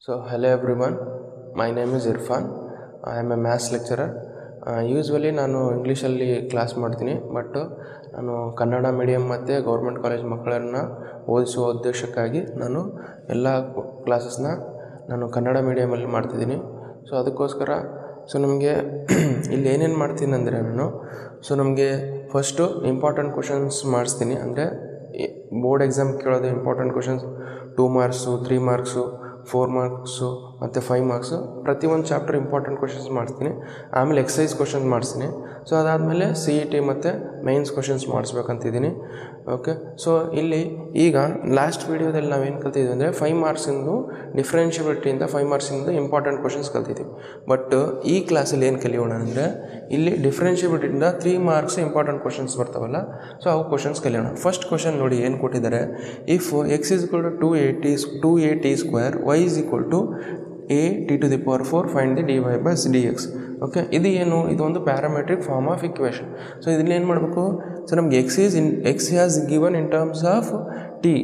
So, hello everyone. My name is Irfan. I am a maths lecturer. Usually ನಾನು ಇಂಗ್ಲೀಷಲ್ಲಿ class ಮಾಡ್ತೀನಿ, but ನಾನು Kannada medium ಮತ್ತು government college ಮಕ್ಕಳನ್ನು ಓದಿಸುವ ಉದ್ದೇಶಕ್ಕಾಗಿ ನಾನು ಎಲ್ಲ ಕ್ಲಾಸಸ್ನ ನಾನು ಕನ್ನಡ ಮೀಡಿಯಮಲ್ಲಿ ಮಾಡ್ತಿದ್ದೀನಿ. ಸೊ ಅದಕ್ಕೋಸ್ಕರ ನಮಗೆ ಇಲ್ಲಿ ಏನೇನು ಮಾಡ್ತೀನಿ ಅಂದರೆ ನಮಗೆ ಫಸ್ಟು ಇಂಪಾರ್ಟೆಂಟ್ ಕ್ವಶನ್ಸ್ ಮಾಡಿಸ್ತೀನಿ. ಅಂದರೆ ಬೋರ್ಡ್ ಎಕ್ಸಾಮ್ ಕೇಳೋದು important questions 2 marks 3 marks 4 marks ಮತ್ತು 5 ಮಾರ್ಕ್ಸು ಪ್ರತಿಯೊಂದು ಚಾಪ್ಟರ್ ಇಂಪಾರ್ಟೆಂಟ್ ಕ್ವಶನ್ಸ್ ಮಾಡಿಸ್ತೀನಿ. ಆಮೇಲೆ ಎಕ್ಸಸೈಸ್ ಕ್ವಶನ್ಸ್ ಮಾಡಿಸ್ತೀನಿ. ಸೊ ಅದಾದಮೇಲೆ CET ಮತ್ತು ಮೈನ್ಸ್ ಕ್ವಶನ್ಸ್ ಮಾಡಿಸ್ಬೇಕಂತಿದ್ದೀನಿ. ಓಕೆ, ಸೊ ಇಲ್ಲಿ ಈಗ ಲಾಸ್ಟ್ ವೀಡಿಯೋದಲ್ಲಿ ನಾವೇನು ಕಲ್ತಿದ್ವಿ ಅಂದರೆ 5 ಮಾರ್ಕ್ಸಿಂದು ಡಿಫ್ರೆನ್ಷಿಯಬಿಲಿಟಿಯಿಂದ 5 ಮಾರ್ಕ್ಸಿಂದು ಇಂಪಾರ್ಟೆಂಟ್ ಕ್ವಶನ್ಸ್ ಕಲ್ತಿದ್ದೀವಿ. ಬಟ್ ಈ ಕ್ಲಾಸಲ್ಲಿ ಏನು ಕಲಿಯೋಣ ಅಂದರೆ ಇಲ್ಲಿ ಡಿಫ್ರೆನ್ಷಿಯಬಿಲಿಟಿಯಿಂದ 3 ಮಾರ್ಕ್ಸ್ ಇಂಪಾರ್ಟೆಂಟ್ ಕ್ವಶನ್ಸ್ ಬರ್ತಾವಲ್ಲ, ಸೊ ಅವು ಕ್ವಶನ್ಸ್ ಕಲಿಯೋಣ. ಫಸ್ಟ್ ಕ್ವಶನ್ ನೋಡಿ ಏನು ಕೊಟ್ಟಿದ್ದಾರೆ. If x is equal to 2at square y is equal to at to the power 4 find the dy by dx. Okay, ಇದು ಏನು? ಇದು ಒಂದು parametric form of equation. So ಇದನ್ನ ಏನು ಮಾಡಬೇಕು? ಸೊ ನಮ್ಗೆ x has given in terms of t.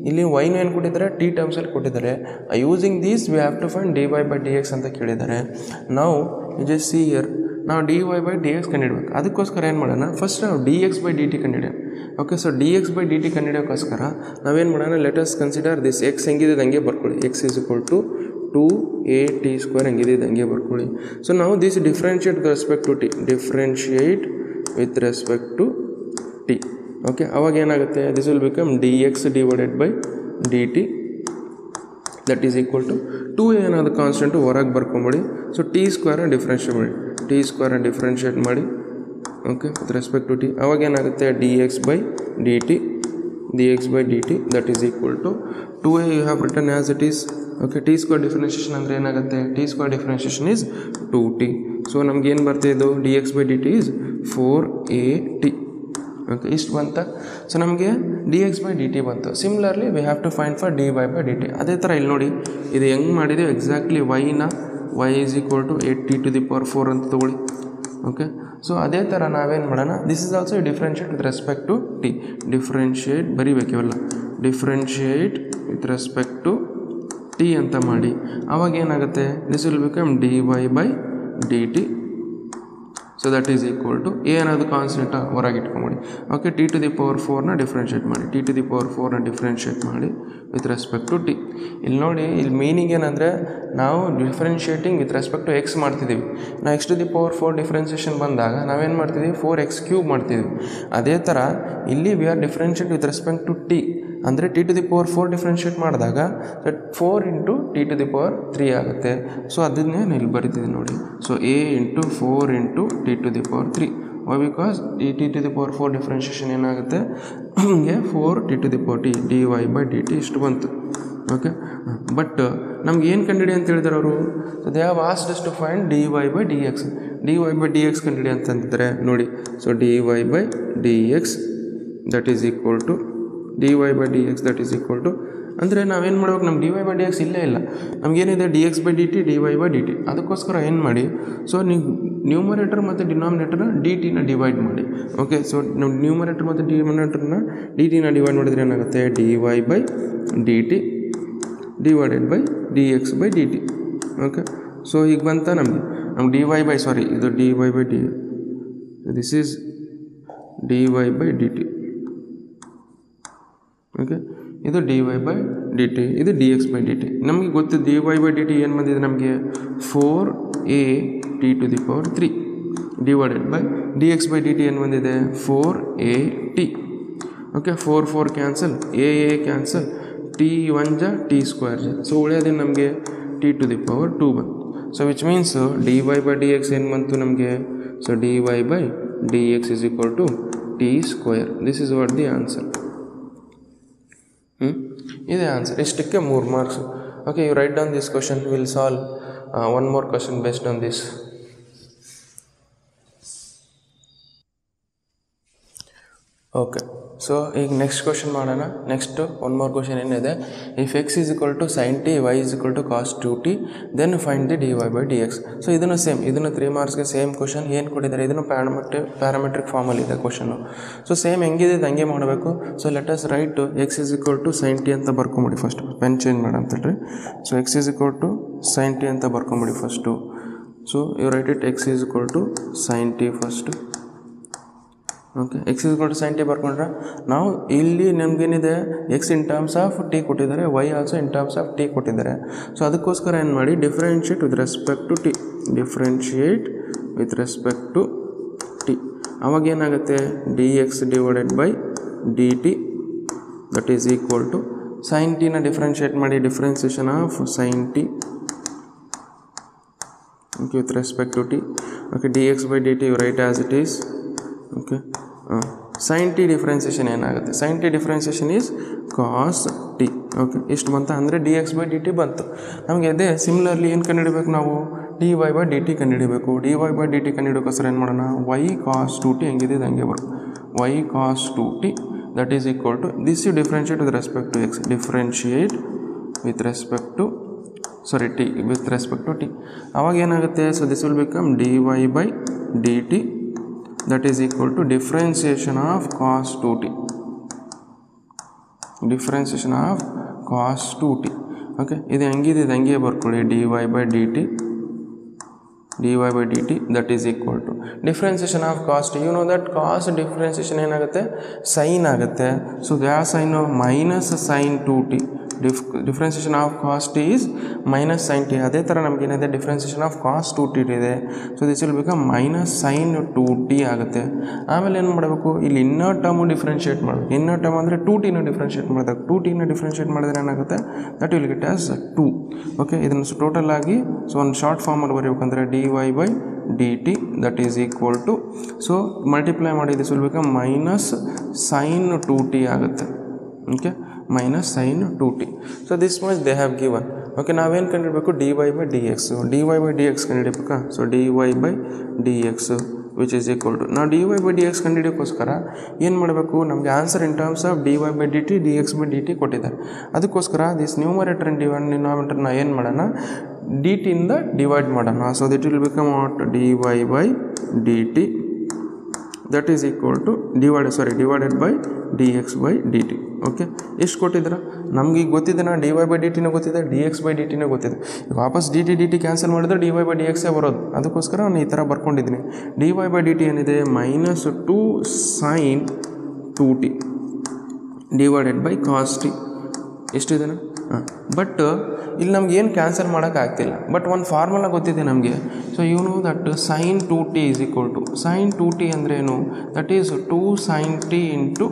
ಇಲ್ಲಿ ವೈನು ಏನು ಕೊಟ್ಟಿದ್ದಾರೆ? ಟಿ ಟರ್ಮ್ಸಲ್ಲಿ ಕೊಟ್ಟಿದ್ದಾರೆ. Using these we have to find dy by dx ಅಂತ ಕೇಳಿದ್ದಾರೆ. ನಾವು ಜಸ್ಟ್ ಸಿ ಹಿಯರ್, ನಾವು dy by dx ಕಂಡುಹಿಡಬೇಕು. ಅದಕ್ಕೋಸ್ಕರ ಏನು ಮಾಡೋಣ? ಫಸ್ಟ್ ನಾವು dx by dt ಕಂಡುಹಿಡಿಯೋಣ. Okay, so dx by dt ಕಂಡುಹಿಡಿಯೋಕ್ಕೋಸ್ಕರ ನಾವೇನು ಮಾಡೋಣ? Let us consider this x ಹೆಂಗಿದೆ ಹಂಗೆ ಬರ್ಕೊಳ್ಳಿ. x is equal to 2at square ಹೆಂಗಿದೆ ಹಂಗೆ ಬರ್ಕೊಳ್ಳಿ. ಸೊ ನಾವು this differentiate with respect to t, differentiate with respect to t. Okay, ಅವಾಗ ಏನಾಗುತ್ತೆ? This will become dx divided by dt that is equal to 2a ಏನಾದ್ರು constant ಹೊರಗೆ ಬರ್ಕೊಂಬಿಡಿ. So t square differentiate ಮಾಡಿ, ಟಿ ಸ್ಕ್ವೇರ್ ಡಿಫ್ರೆನ್ಷಿಯೇಟ್ ಮಾಡಿ. Okay, with respect to t ಅವಾಗ ಏನಾಗುತ್ತೆ? dx by dt that is equal to 2a you have written as it is. Okay, t square differentiation ಅಂದರೆ ಏನಾಗುತ್ತೆ? T square differentiation is 2t. So ನಮಗೇನು ಬರ್ತಿದ್ದು? dx by dt is 4at. Okay, ಇಷ್ಟು ಬಂತ. So ನಮಗೆ dx by dt ಬಂತು. Similarly we have to find for dy by dt. ಅದೇ ಥರ ಇಲ್ಲಿ ನೋಡಿ, ಇದು ಹೆಂಗೆ ಮಾಡಿದೆ exactly y is equal to 8t to the power 4 ಅಂತ ತೊಗೊಳ್ಳಿ. ಓಕೆ, ಸೊ ಅದೇ ಥರ ನಾವೇನು ಮಾಡೋಣ? This is also differentiate with respect to t. Differentiate ಬರೀಬೇಕು ಇವೆಲ್ಲ. Differentiate with respect to t ಅಂತ ಮಾಡಿ. ಅವಾಗ ಏನಾಗುತ್ತೆ? This will become dy by dt. So that is equal to a ಅನ್ನೋದು ಕಾನ್ಸ್ಟೆಂಟ್ ಹೊರಗೆ ಇಟ್ಕೊಂಬಿಡಿ. Okay, t to the power 4ನ ಡಿಫ್ರೆನ್ಷಿಯೇಟ್ ಮಾಡಿ, ಟಿ ಟು ದಿ ಪವರ್ 4ನ ಡಿಫ್ರೆನ್ಷಿಯೇಟ್ ಮಾಡಿ ವಿತ್ ರೆಸ್ಪೆಕ್ಟ್ ಟು ಟಿ. ಇಲ್ಲಿ ನೋಡಿ, ಇಲ್ಲಿ ಮೀನಿಂಗ್ ಏನಂದರೆ ನಾವು differentiating with respect to X ಮಾಡ್ತಿದ್ದೀವಿ. ನಾವು x to the power 4 differentiation ಬಂದಾಗ ನಾವೇನು ಮಾಡ್ತಿದ್ದೀವಿ? 4x ಕ್ಯೂಬ್ ಮಾಡ್ತಿದ್ದೀವಿ. ಅದೇ ಥರ ಇಲ್ಲಿ we are differentiate with respect to t ಅಂದರೆ t to the power 4 differentiate ಮಾಡಿದಾಗ 4 into t to the power 3 ಆಗುತ್ತೆ. ಸೊ ಅದನ್ನೇ ನಾನು ಇಲ್ಲಿ ಬರೀತಿದ್ದೀನಿ ನೋಡಿ. So a into 4 into t to the power 3. Why? Because ಈ t to the power 4 differentiation ಏನಾಗುತ್ತೆ? ನಮಗೆ 4 t to the power T dy by dt ಇಷ್ಟು ಬಂತು. ಓಕೆ, ಬಟ್ ನಮ್ಗೆ ಏನು ಕಂಡುಹಿಡಿ ಅಂತ ಹೇಳಿದಾರೆ ಅವರು? They have asked us to find dy by dx. dy by dx ಕಂಡುಹಿಡಿ ಅಂತಂದಿದ್ದಾರೆ ನೋಡಿ. So dy by dx that is equal to dy by dx that is equal to ಅಂದರೆ ನಾವೇನು ಮಾಡ್ಬೇಕು? ನಮ್ಮ dy by dx ಇಲ್ಲೇ ಇಲ್ಲ. ನಮಗೇನಿದೆ? dx by dt dy by dt. ಅದಕ್ಕೋಸ್ಕರ ಏನು ಮಾಡಿ? ಸೊ ನೀವು ನ್ಯೂಮರೇಟರ್ ಮತ್ತು ಡಿನಾಮಿನೇಟರ್ನ dt ನ ಡಿವೈಡ್ ಮಾಡಿ. ಓಕೆ, ಸೊ ನಾವು ನ್ಯೂಮರೇಟರ್ ಮತ್ತು ಡಿನಾಮಿನೇಟರ್ನ dt ನ ಡಿವೈಡ್ ಮಾಡಿದ್ರೆ ಏನಾಗುತ್ತೆ? dy by dt divided by dx by dt. Okay, so ಈಗ ಬಂತ ನಮಗೆ dy by ಇದು dy by dt. This is dy by dt. Okay, ಇದು dy by dt, ಇದು dx by dt. ನಮಗೆ ಗೊತ್ತು dy by dt ಏನು ಬಂದಿದೆ ನಮಗೆ? 4at to the power 3 divided by dx by dt ಏನು ಬಂದಿದೆ? 4at. Okay, 4 cancel, a cancel, t 1 ಜ t ಸ್ಕ್ವೇರ್ ಜ. ಸೊ ಉಳಿಯೋದೇ ನಮಗೆ t to the power 2 ಬಂತು. So which means dy by dx ಏನು ಬಂತು ನಮಗೆ? So dy by dx is equal to t square. This is what the answer. ಇದೇ answer. ಇಷ್ಟಕ್ಕೆ 3 marks. Okay, you write down this question. Will solve one more question based on this. Okay, so ಈಗ next question ಮಾಡೋಣ. Next one more question ಏನಿದೆ, if x is equal to sine t, y is equal to cos 2t, then find the dy by d x. So ಇದನ್ನು same, ಇದನ್ನು 3 ಮಾರ್ಕ್ಸ್ಗೆ same question ಏನು ಕೊಟ್ಟಿದ್ದಾರೆ, ಇದನ್ನು parametric ಫಾರ್ಮಲ್ಲಿ ಇದೆ question. So same ಹೆಂಗಿದೆ ಹಂಗೆ ಮಾಡಬೇಕು. So let us write x is equal to sine t ಅಂತ ಬರ್ಕೊಂಬಿಡಿ ಫಸ್ಟ್. ಪೆನ್ ಚೇಂಜ್ ಮಾಡಿ ಅಂತೇಳ್ರಿ. So x is equal to sine t ಅಂತ ಬರ್ಕೊಂಬಿಡಿ first. So you write it x is equal to sine t first. Okay, x is equal to sine t ಬರ್ಕೊಂಡ್ರೆ ನಾವು ಇಲ್ಲಿ ನಮಗೇನಿದೆ, x in terms of t ಕೊಟ್ಟಿದ್ದಾರೆ, y also in terms of t ಕೊಟ್ಟಿದ್ದಾರೆ. So ಅದಕ್ಕೋಸ್ಕರ ಏನು ಮಾಡಿ, differentiate with respect to t, differentiate with respect to t. ಅವಾಗ ಏನಾಗುತ್ತೆ, d x divided by d t that is equal to sine ಟಿನ differentiate ಮಾಡಿ, differentiation of sine t with respect to t. Okay, dx by dt you write as it is. Okay, sin t differentiation ಏನಾಗುತ್ತೆ, sin t differentiation is cos t. Okay, ಇಷ್ಟು ಬಂತ ಅಂದರೆ dx by dt ಬಂತು. ನಮಗೆ ಅದೇ similarly ಏನು ಕಂಡುಹಿಡಬೇಕು ನಾವು, dy by dt ಕಂಡುಹಿಡಬೇಕು. dy by dt ಕಂಡುಹಿಡೋಕ್ಕೋಸ್ಕರ ಏನು ಮಾಡೋಣ, y cos 2t ಹೆಂಗಿದೆ ಹಂಗೆ ಬರುತ್ತೆ. y cos 2t that is equal to this you differentiate with respect to x, differentiate with respect to t with respect to t. ಅವಾಗ ಏನಾಗುತ್ತೆ, so this will become dy by dt that is equal to differentiation of cos 2t, differentiation of cos 2t. Okay, ಇದು ಹೆಂಗಿದೆ ಹಂಗೆ ಬರ್ಕೊಳ್ಳಿ, dy by dt that is equal to differentiation of cos t. You know that cos differentiation ಏನಾಗುತ್ತೆ, sine ಆಗುತ್ತೆ. So ಯಾವ sine, minus sine 2t. Differentiation of cos t is minus sine t. ಅದೇ ಥರ ನಮಗೇನಿದೆ, ಡಿಫ್ರೆನ್ಸಿಯೇಷನ್ ಆಫ್ ಕಾಸ್ 2t ಇದೆ. So this will become minus sine 2t ಆಗುತ್ತೆ. ಆಮೇಲೆ ಏನು ಮಾಡಬೇಕು, ಇಲ್ಲಿ ಇನ್ನರ್ ಟರ್ಮು ಡಿಫ್ರೆನ್ಷಿಯೇಟ್ ಮಾಡಬೇಕು. ಇನ್ನರ್ ಟರ್ಮ್ ಅಂದರೆ 2tನ ಡಿಫ್ರೆನ್ಷಿಯೇಟ್ ಮಾಡಿದಾಗ 2tನ ಡಿಫ್ರೆನ್ಷಿಯೇಟ್ ಮಾಡಿದ್ರೆ ಏನಾಗುತ್ತೆ, that will get as 2. Okay, ಇದನ್ನು ಟೋಟಲ್ ಆಗಿ ಸೊ ಒಂದು ಶಾರ್ಟ್ ಫಾರ್ಮಲ್ಲಿ ಬರೀಬೇಕಂದ್ರೆ dy by dt that is equal to, so multiply ಮಾಡಿ this will become minus sine 2t ಆಗುತ್ತೆ. Okay, minus sin 2t. So this much they have given. Okay, ನಾವೇನು ಕಂಡುಹಿಡಬೇಕು, dy by dx. dy by dx ಕಂಡುಹಿಡಬೇಕಾ. So dy by dx which is equal to, ನಾವು dy by dx ಕಂಡುಹಿಡಿಯೋಕ್ಕೋಸ್ಕರ ಏನು ಮಾಡಬೇಕು, ನಮಗೆ answer in terms of dy by dt dx by dt ಕೊಟ್ಟಿದ್ದಾರೆ. ಅದಕ್ಕೋಸ್ಕರ this numerator and ಡಿನಾಮಿನೇಟರ್ನ ಏನು ಮಾಡೋಣ, dt ಇಂದ ಡಿವೈಡ್ ಮಾಡೋಣ. So this will become what, dy by dt that is equal to divided by dx by dt. Okay, ಎಷ್ಟು ಕೊಟ್ಟಿದ್ರೆ ನಮ್ಗೆ ಈಗ ಗೊತ್ತಿದೆ, dy by dt ಗೊತ್ತಿದೆ, dx by dt ಗೊತ್ತಿದೆ. ಈಗ ವಾಪಸ್ dt ಕ್ಯಾನ್ಸಲ್ ಮಾಡಿದ್ರೆ dy by dx ಬರೋದು. ಅದಕ್ಕೋಸ್ಕರ ನಾನು ಈ ಥರ ಬರ್ಕೊಂಡಿದ್ದೀನಿ. dy by dt ಏನಿದೆ, minus 2 sine 2t divided by cos t. ಎಷ್ಟಿದೆ ಬಟ್ ಇಲ್ಲಿ ನಮ್ಗೆ ಏನು ಕ್ಯಾನ್ಸಲ್ ಮಾಡೋಕ್ಕಾಗ್ತಿಲ್ಲ. ಬಟ್ ಒಂದು ಫಾರ್ಮುಲಾ ಗೊತ್ತಿದೆ ನಮಗೆ. So you know that sine 2t is equal to, sine 2t ಅಂದರೆ ಏನು, that is 2 sine t into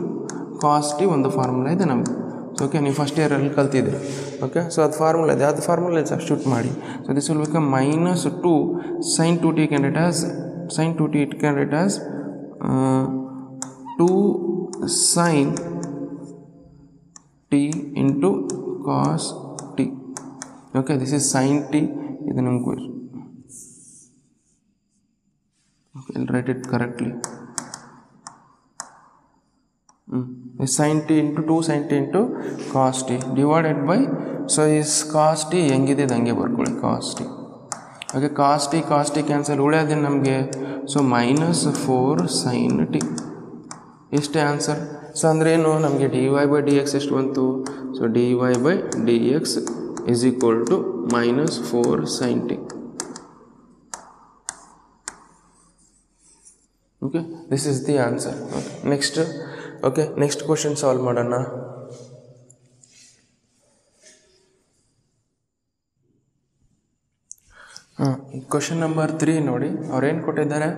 cos t ಒಂದು ಫಾರ್ಮುಲಾ ಇದೆ ನಮಗೆ. ಸೊ ಓಕೆ, ನೀವು ಫಸ್ಟ್ ಇಯರಲ್ಲಿ ಕಲ್ತಿದ್ದೀರಿ. ಓಕೆ, ಸೊ ಅದು ಫಾರ್ಮುಲಾ ಇದೆ, ಅದು ಫಾರ್ಮುಲಾ ಸಬ್ಸ್ಟಿಟ್ಯೂಟ್ ಮಾಡಿ. So this will become minus 2 sine 2t can write as, sine 2t it can write as 2 sine t into cos t. Okay, this is sine t. ಇದು ನಮಗೂ write it correctly. sin t into 2 sin t into cos t divided by, so is cos t ಹೆಂಗಿದೆ ಹಂಗೆ ಬರ್ಕೊಳ್ಳಿ, cos t. Okay, cos t cancel ಉಳಿಯೋದೇನು ನಮಗೆ, so minus 4 sin t. ಇಷ್ಟೇ answer. So ಅಂದ್ರೇನು, ನಮಗೆ dy by dx ಎಷ್ಟು ಬಂತು, so dy by dx is equal to minus 4 sin t. Okay, this is the answer. Okay, next question solve ಮಾಡೋಣ. Question number 3 ನೋಡಿ, ಅವ್ರೇನು ಕೊಟ್ಟಿದ್ದಾರೆ,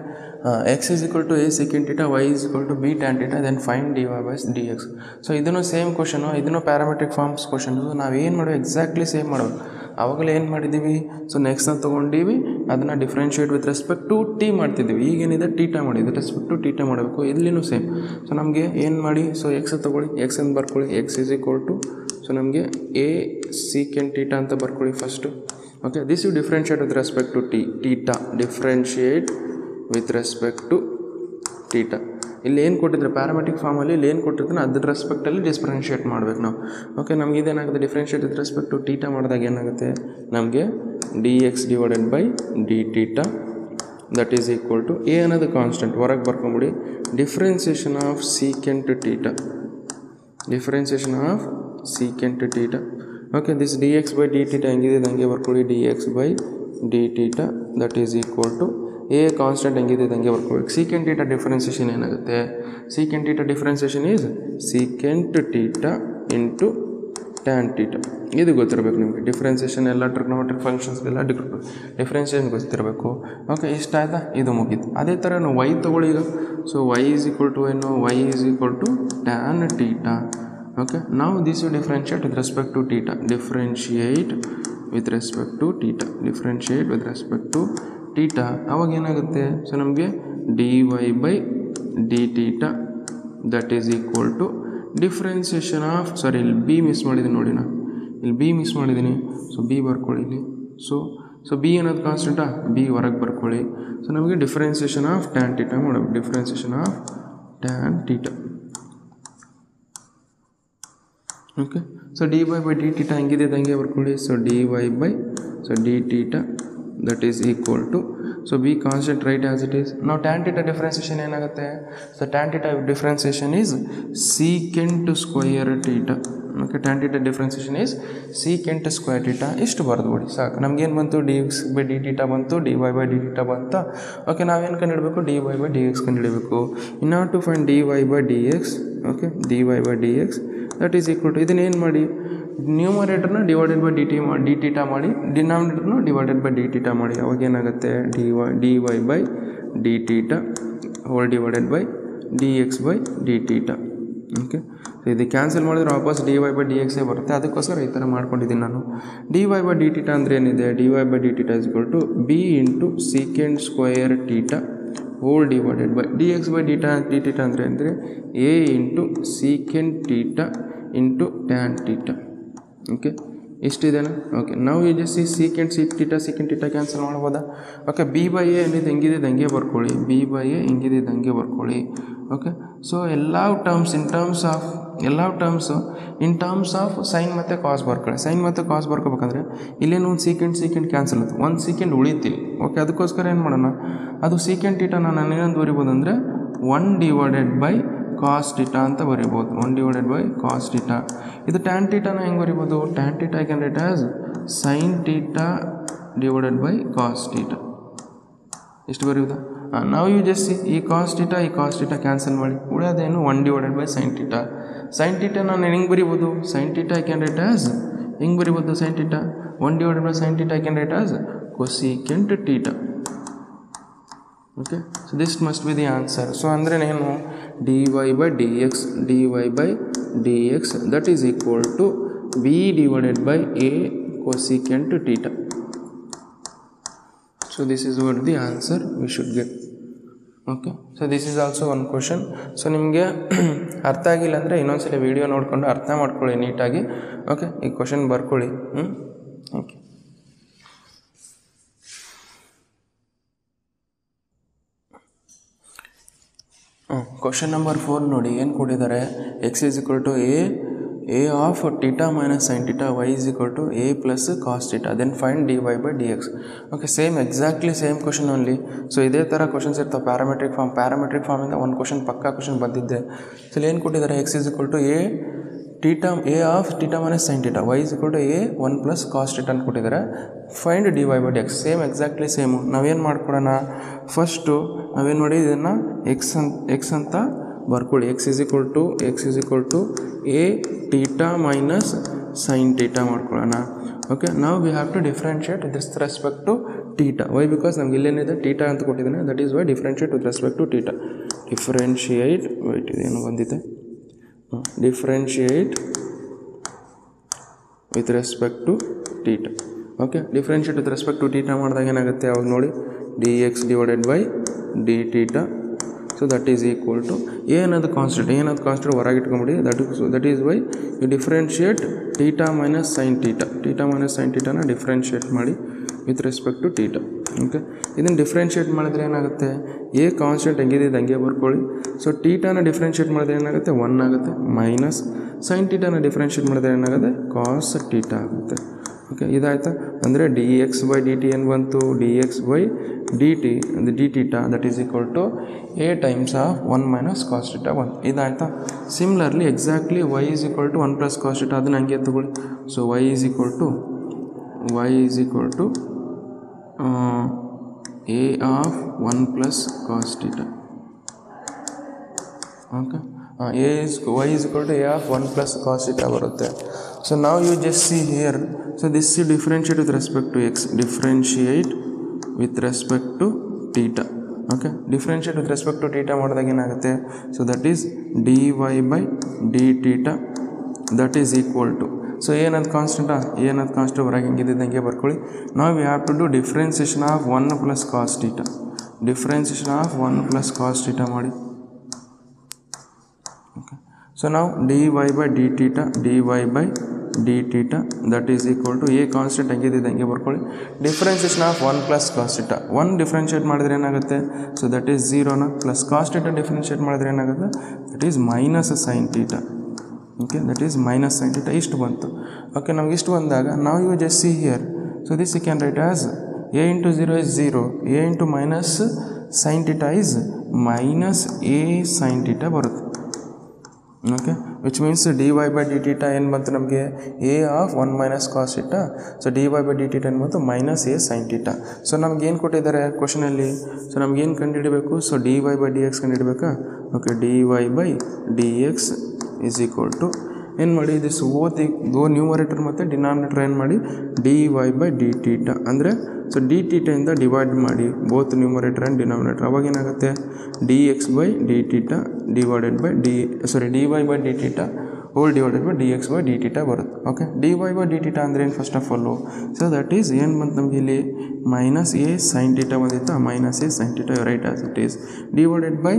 x is equal to a secant theta, y is equal to b tan theta, then find dy by dx. So ಇದನ್ನು same question, ಇದನ್ನು parametric forms question. ನಾವೇನು ಮಾಡಬೇಕು, exactly same ಮಾಡಬೇಕು. ಆವಾಗಲೇ ಏನು ಮಾಡಿದ್ದೀವಿ, ಸೊ ನೆಕ್ಸ್ಟ್ನ ತೊಗೊಂಡಿವಿ, ಅದನ್ನು differentiate with respect to t ಮಾಡ್ತಿದ್ದೀವಿ. ಈಗೇನಿದೆ ಟೀಟಾ ಮಾಡಿದ್ದು, ರೆಸ್ಪೆಕ್ಟ್ ಟು ಟೀಟಾ ಮಾಡಬೇಕು. ಇಲ್ಲಿನೂ ಸೇಮ್. ಸೊ ನಮಗೆ ಏನು ಮಾಡಿ, ಸೊ ಎಕ್ಸ್ ತೊಗೊಳ್ಳಿ, ಎಕ್ಸ್ ಅಂತ ಬರ್ಕೊಳ್ಳಿ, x is equal to, so ನಮಗೆ ಎ ಸೀಕೆಂಡ್ ಟೀಟಾ ಅಂತ ಬರ್ಕೊಳ್ಳಿ first. Okay, this you differentiate with respect to t, theta differentiate with respect to theta. ಇಲ್ಲಿ ಏನು ಕೊಟ್ಟಿದ್ರೆ ಪ್ಯಾರಾಮೆಟ್ರಿಕ್ ಫಾರ್ಮಲ್ಲಿ ಇಲ್ಲಿ ಏನು ಕೊಟ್ಟಿರ್ತಾನೆ ಅದ್ರ ರೆಸ್ಪೆಕ್ಟಲ್ಲಿ ಡಿಫ್ರೆನ್ಷಿಯೇಟ್ ಮಾಡಬೇಕು ನಾವು. ಓಕೆ, ನಮ್ಗೆ ಇದೇನಾಗುತ್ತೆ differentiate with respect to theta ಮಾಡಿದಾಗ ಏನಾಗುತ್ತೆ ನಮಗೆ dx divided by d theta that is equal to a ಅನ್ನೋದು ಕಾನ್ಸ್ಟೆಂಟ್ ಹೊರಗೆ ಬರ್ಕೊಂಬಿಡಿ differentiation of secant theta, differentiation of secant theta. Okay, this dx by d theta ಹೆಂಗಿದೆ ಹಂಗೆ ಬರ್ಕೊಳ್ಳಿ dx by d theta that is equal to a constant ಹೆಂಗಿದೆ ಹಂಗೆ ಬರ್ಕೊಳ್ಬೇಕು. Secant theta differentiation ಏನಾಗುತ್ತೆ, secant theta differentiation is secant theta into tan theta. ಇದು ಗೊತ್ತಿರಬೇಕು ನಿಮಗೆ. ಡಿಫ್ರೆನ್ಸಿಯೇಷನ್ ಎಲ್ಲ ಟ್ರಿಗ್ನೋಮೆಟ್ರಿಕ್ ಫಂಕ್ಷನ್ಸ್ಗೆಲ್ಲ ಡಿಫ್ರೆನ್ಸಿಯೇಷನ್ ಗೊತ್ತಿರಬೇಕು. ಓಕೆ, ಇಷ್ಟ ಆಯ್ತಾ, ಇದು ಮುಗೀತು. ಅದೇ ಥರ ನಾವು y ತೊಗೊಳ್ಳಿ ಈಗ. So y is equal to ಏನು, y is equal to tan theta. Okay, ನಾವು this you differentiate with respect to theta, differentiate with respect to theta, differentiate with respect to theta. ಅವಾಗ ಏನಾಗುತ್ತೆ, ಸೊ ನಮಗೆ dy by d theta that is equal to differentiation of, sorry ಇಲ್ಲಿ b miss ಮಾಡಿದ್ದೀನಿ ನೋಡಿ, ನಾನು ಇಲ್ಲಿ b miss ಮಾಡಿದ್ದೀನಿ. So b ಬರ್ಕೊಳ್ಳಿ ಇಲ್ಲಿ. ಸೊ ಬಿ ಅನ್ನೋದು ಕಾನ್ಸ್ಟೆಂಟಾ, ಬಿ ಹೊರಗೆ ಬರ್ಕೊಳ್ಳಿ. ಸೊ ನಮಗೆ ಡಿಫ್ರೆನ್ಸಿಯೇಷನ್ ಆಫ್ ಟ್ಯಾನ್ ಟೀಟಾ ಮಾಡಬೇಕು, differentiation of tan theta. Okay, so dy by d theta ಹೆಂಗಿದೆ ಹಂಗೆ ಬರ್ಕೊಳ್ಳಿ. So dy by d theta that is equal to, so b constant write as it is. ನಾವು tan theta differentiation ಏನಾಗುತ್ತೆ, so tan theta differentiation is secant square theta. Okay, tan theta differentiation is secant square theta. ಇಷ್ಟು ಬರ್ದುಬಿಡಿ ಸಾಕು. ನಮಗೇನು ಬಂತು, dx by d theta ಬಂತು, dy by d theta ಬಂತ. Okay, ನಾವೇನು ಕಂಡುಹಿಡಬೇಕು, dy ಬೈ dx ಕಂಡುಹಿಡಬೇಕು. In order to find dy by dx, okay, dy by dx that is equal to, ಇದನ್ನೇನು ಮಾಡಿ ನ್ಯೂಮರೇಟರ್ನ ಡಿವೈಡೆಡ್ ಬೈ ಡಿ ಟೀಟಾ ಮಾಡಿ, ಡಿನಾಮಿನೇಟರ್ನ ಡಿವೈಡೆಡ್ ಬೈ ಡಿ ಟೀಟಾ ಮಾಡಿ. ಅವಾಗ ಏನಾಗುತ್ತೆ dy by d theta whole divided by dx by d theta. Okay, ಇದು cancel ಮಾಡಿದ್ರೆ ವಾಪಸ್ dy ಬೈ dx ಬರುತ್ತೆ. ಅದಕ್ಕೋಸ್ಕರ ಈ ಥರ ಮಾಡ್ಕೊಂಡಿದ್ದೀನಿ ನಾನು. dy ಬೈ ಡಿ ಟೀಟಾ ಅಂದರೆ ಏನಿದೆ, dy by d theta is equal to b into secant square theta whole divided by dx by d theta ಅಂದರೆ a into secant theta into tan theta. Okay, ಇಷ್ಟಿದೆನಾ. Okay, ನಾವು you just secant theta cancel ಮಾಡ್ಬೋದಾ. Okay, b by a ಏನಿದೆ ಹೆಂಗಿದೆ ಹಂಗೆ ಬರ್ಕೊಳ್ಳಿ, B by A ಹೆಂಗಿದೆ ಹಂಗೆ ಬರ್ಕೊಳ್ಳಿ. ಓಕೆ, ಸೊ ಎಲ್ಲ terms in terms of sine ಮತ್ತು ಕಾಸ್ ಬರ್ಕೊಳ್ಳಿ. ಸೈನ್ ಮತ್ತು ಕಾಸ್ ಬರ್ಕೋಬೇಕಂದ್ರೆ ಇಲ್ಲೇನು ಒಂದು ಸೀಕೆಂಟ್ ಕ್ಯಾನ್ಸಲ್ ಆಯ್ತು, ಒಂದು ಸೀಕೆಂಡ್ ಉಳಿತಿಲ್ಲ. ಓಕೆ, ಅದಕ್ಕೋಸ್ಕರ ಏನು ಮಾಡೋಣ, ಅದು ಸೀಕೆಂಟ್ ಟೀಟಾ ನಾನು ಏನಂತ ಬರಿಬೋದು ಅಂದರೆ 1 ಡಿವೈಡೆಡ್ ಬೈ ಕಾಸ್ ಟೀಟಾ ಅಂತ ಬರಿಬೋದು, 1 ಡಿವೈಡೆಡ್ ಬೈ ಕಾಸ್ ಟೀಟಾ. ಇದು ಟ್ಯಾನ್ ಟೀಟಾನ ಹೆಂಗೆ ಬರಿಬೋದು, tan theta I can write as sine theta divided by cos theta. ಇಷ್ಟು ಬರೆಯುವುದಾ. ನಾವು ಯು ಜಸ್ಟ್ ಈ ಕಾಸ್ ಟೀಟಾ ಕ್ಯಾನ್ಸಲ್ ಮಾಡಿ, ಉಳಿಯೋದೇನು 1 divided by sine theta. Sine theta ನಾನು ಹೆಂಗೆ ಬರಿಬೋದು, sine theta I can write as ಹೆಂಗೆ ಬರಿಬೋದು, sine theta 1 divided by sine theta I can write as cosecant theta. Okay, so this must be the answer. So ಅಂದರೆ ಏನು, dy by dx that is equal to b divided by a cosecant theta. So this is what the answer we should get. Okay, so this is also one question. So ನಿಮಗೆ ಅರ್ಥ ಆಗಿಲ್ಲ ಅಂದರೆ ಇನ್ನೊಂದ್ಸಲ video ನೋಡಿಕೊಂಡು ಅರ್ಥ ಮಾಡ್ಕೊಳ್ಳಿ ನೀಟಾಗಿ. Okay, ಈ ಕ್ವಶನ್ ಬರ್ಕೊಳ್ಳಿ. ಓಕೆ, ಕ್ವಶನ್ ನಂಬರ್ 4 ನೋಡಿ ಏನು ಕೊಟ್ಟಿದ್ದಾರೆ. x is equal to a of theta minus sine theta, y is equal to a plus cos theta, then find dy by dx. Okay, exactly same question only. So ಇದೇ ಥರ questions ಇರ್ತಾವೆ parametric ಫಾರ್ಮಿಂದ ಒಂದು question ಪಕ್ಕಾ question ಬಂದಿದ್ದೆ. So ಏನು ಕೊಟ್ಟಿದ್ದಾರೆ, x is equal to a of theta minus sine theta, y is equal to a 1 plus cos theta ಅಂತ ಕೊಟ್ಟಿದ್ದಾರೆ. Find dy by dx. Exactly same. ನಾವೇನು ಮಾಡ್ಕೊಡೋಣ, ಫಸ್ಟು ನಾವೇನು ಮಾಡಿ ಇದನ್ನು ಎಕ್ಸ್ ಅಂತ ಬರ್ಕೊಳ್ಳಿ. x is equal to a theta minus sine theta ಮಾಡ್ಕೊಳ್ಳೋಣ. ಓಕೆ, ನಾವು we have to differentiate with respect to theta. Why because ನಮ್ಗೆ ಇಲ್ಲೇನಿದೆ ಟೀಟಾ ಅಂತ ಕೊಟ್ಟಿದ್ದಾನೆ, that is why differentiate with respect to theta. Differentiate ಇದೇನು ಬಂದಿದೆ, differentiate with respect to theta. Okay, differentiate with respect to theta ಮಾಡಿದಾಗ ಏನಾಗುತ್ತೆ ಅವಾಗ ನೋಡಿ, dx divided by d theta so that is equal to a ಅನ್ನೋದು constant ಹೊರಗೆ ಇಟ್ಕೊಂಬಿಡಿ. That is why you differentiate theta minus sine ಟೀಟಾನ differentiate ಮಾಡಿ with respect to theta. Okay, ಇದನ್ನು differentiate ಮಾಡಿದ್ರೆ ಏನಾಗುತ್ತೆ, ಎ ಕಾನ್ಸ್ಟೆಂಟ್ ಹೆಂಗಿದೆ ಹಂಗೆ ಬರ್ಕೊಳ್ಳಿ. ಸೊ ಟೀಟಾನ ಡಿಫ್ರೆನ್ಷಿಯೇಟ್ ಮಾಡಿದ್ರೆ ಏನಾಗುತ್ತೆ 1 ಆಗುತ್ತೆ, ಮೈನಸ್ ಸೈನ್ ಟೀಟಾನ ಡಿಫ್ರೆನ್ಷಿಯೇಟ್ ಮಾಡಿದ್ರೆ ಏನಾಗುತ್ತೆ ಕಾಸ್ ಟೀಟಾ ಆಗುತ್ತೆ. ಓಕೆ, ಇದಾಯ್ತಾ. ಅಂದರೆ d x by d t ಏನು ಬಂತು, d x by d t ಅಂದರೆ d theta that is equal to a times of 1 minus cos theta 1. ಇದಾಯ್ತಾ. Similarly exactly y is equal to 1 plus cos theta ಅದನ್ನು ಹಂಗೆ ತಗೊಳ್ಳಿ. So y is equal to a of 1 plus cos theta. Okay, y is equal to a of 1 plus cos theta ಬರುತ್ತೆ. So now you just see here, so this is differentiate with respect to x, differentiate with respect to theta. Okay, differentiate with respect to theta ಮಾಡಿದಾಗ ಏನಾಗುತ್ತೆ, so that is dy by d theta that is equal to, so ಏನದು constant ಹೊರಗೆ ಹೆಂಗಿದ್ದಂಗೆ ಬರ್ಕೊಳ್ಳಿ. ನಾವು we have to do differentiation of 1 plus cos theta, differentiation of 1 plus cos theta ಮಾಡಿ. Okay, so now dy by d theta that is equal to a constant ಹೆಂಗಿದ್ದಂಗೆ ಬರ್ಕೊಳ್ಳಿ. Differentiation of 1 plus cos theta, 1 differentiate ಮಾಡಿದ್ರೆ ಏನಾಗುತ್ತೆ, so that is 0 plus cos theta differentiate ಮಾಡಿದ್ರೆ ಏನಾಗುತ್ತೆ, that is minus sine theta. Okay, that is minus sine theta ಇಷ್ಟು ಬಂತು. Okay, ನಮ್ಗೆ ಇಷ್ಟು ಬಂದಾಗ ನಾವು you just see here, so this you can write as a into 0 is 0, a into minus sin theta is minus a sin theta ಬರುತ್ತೆ. Okay, which means dy by d theta ಏನು ಬಂತು ನಮಗೆ a of 1 minus cos theta. So dy by d theta ಏನು ಬಂತು minus a sin theta. So ನಮ್ಗೆ ಏನು ಕೊಟ್ಟಿದ್ದಾರೆ ಕ್ವಶನಲ್ಲಿ, ಸೊ ನಮ್ಗೆ ಏನು ಕಂಡುಹಿಡಬೇಕು, ಸೊ dy by dx ಕಂಡುಹಿಡಬೇಕಾ. Okay, dy by dx is equal to ಏನು ಮಾಡಿ ದಿಸ್ ಗೋ ನ್ಯೂಮರೇಟರ್ ಮತ್ತು ಡಿನಾಮಿನೇಟರ್ ಏನು ಮಾಡಿ dy by d theta ಅಂದರೆ, ಸೊ ಡಿ ಟೀಟಾಯಿಂದ ಡಿವೈಡ್ ಮಾಡಿ ಬೋತ್ ನ್ಯೂಮರೇಟರ್ ಆ್ಯಂಡ್ ಡಿನಾಮಿನೇಟರ್. ಅವಾಗ ಏನಾಗುತ್ತೆ d x by d theta divided by d y by d theta whole divided by d x by d theta ಬರುತ್ತೆ. Okay, d y by d theta ಅಂದರೆ ಏನು first of all, so that is ಏನು ಬಂತು ನಮಗೆ ಇಲ್ಲಿ minus a sine theta ಬಂದಿತ್ತು, minus a sine theta write as it is divided by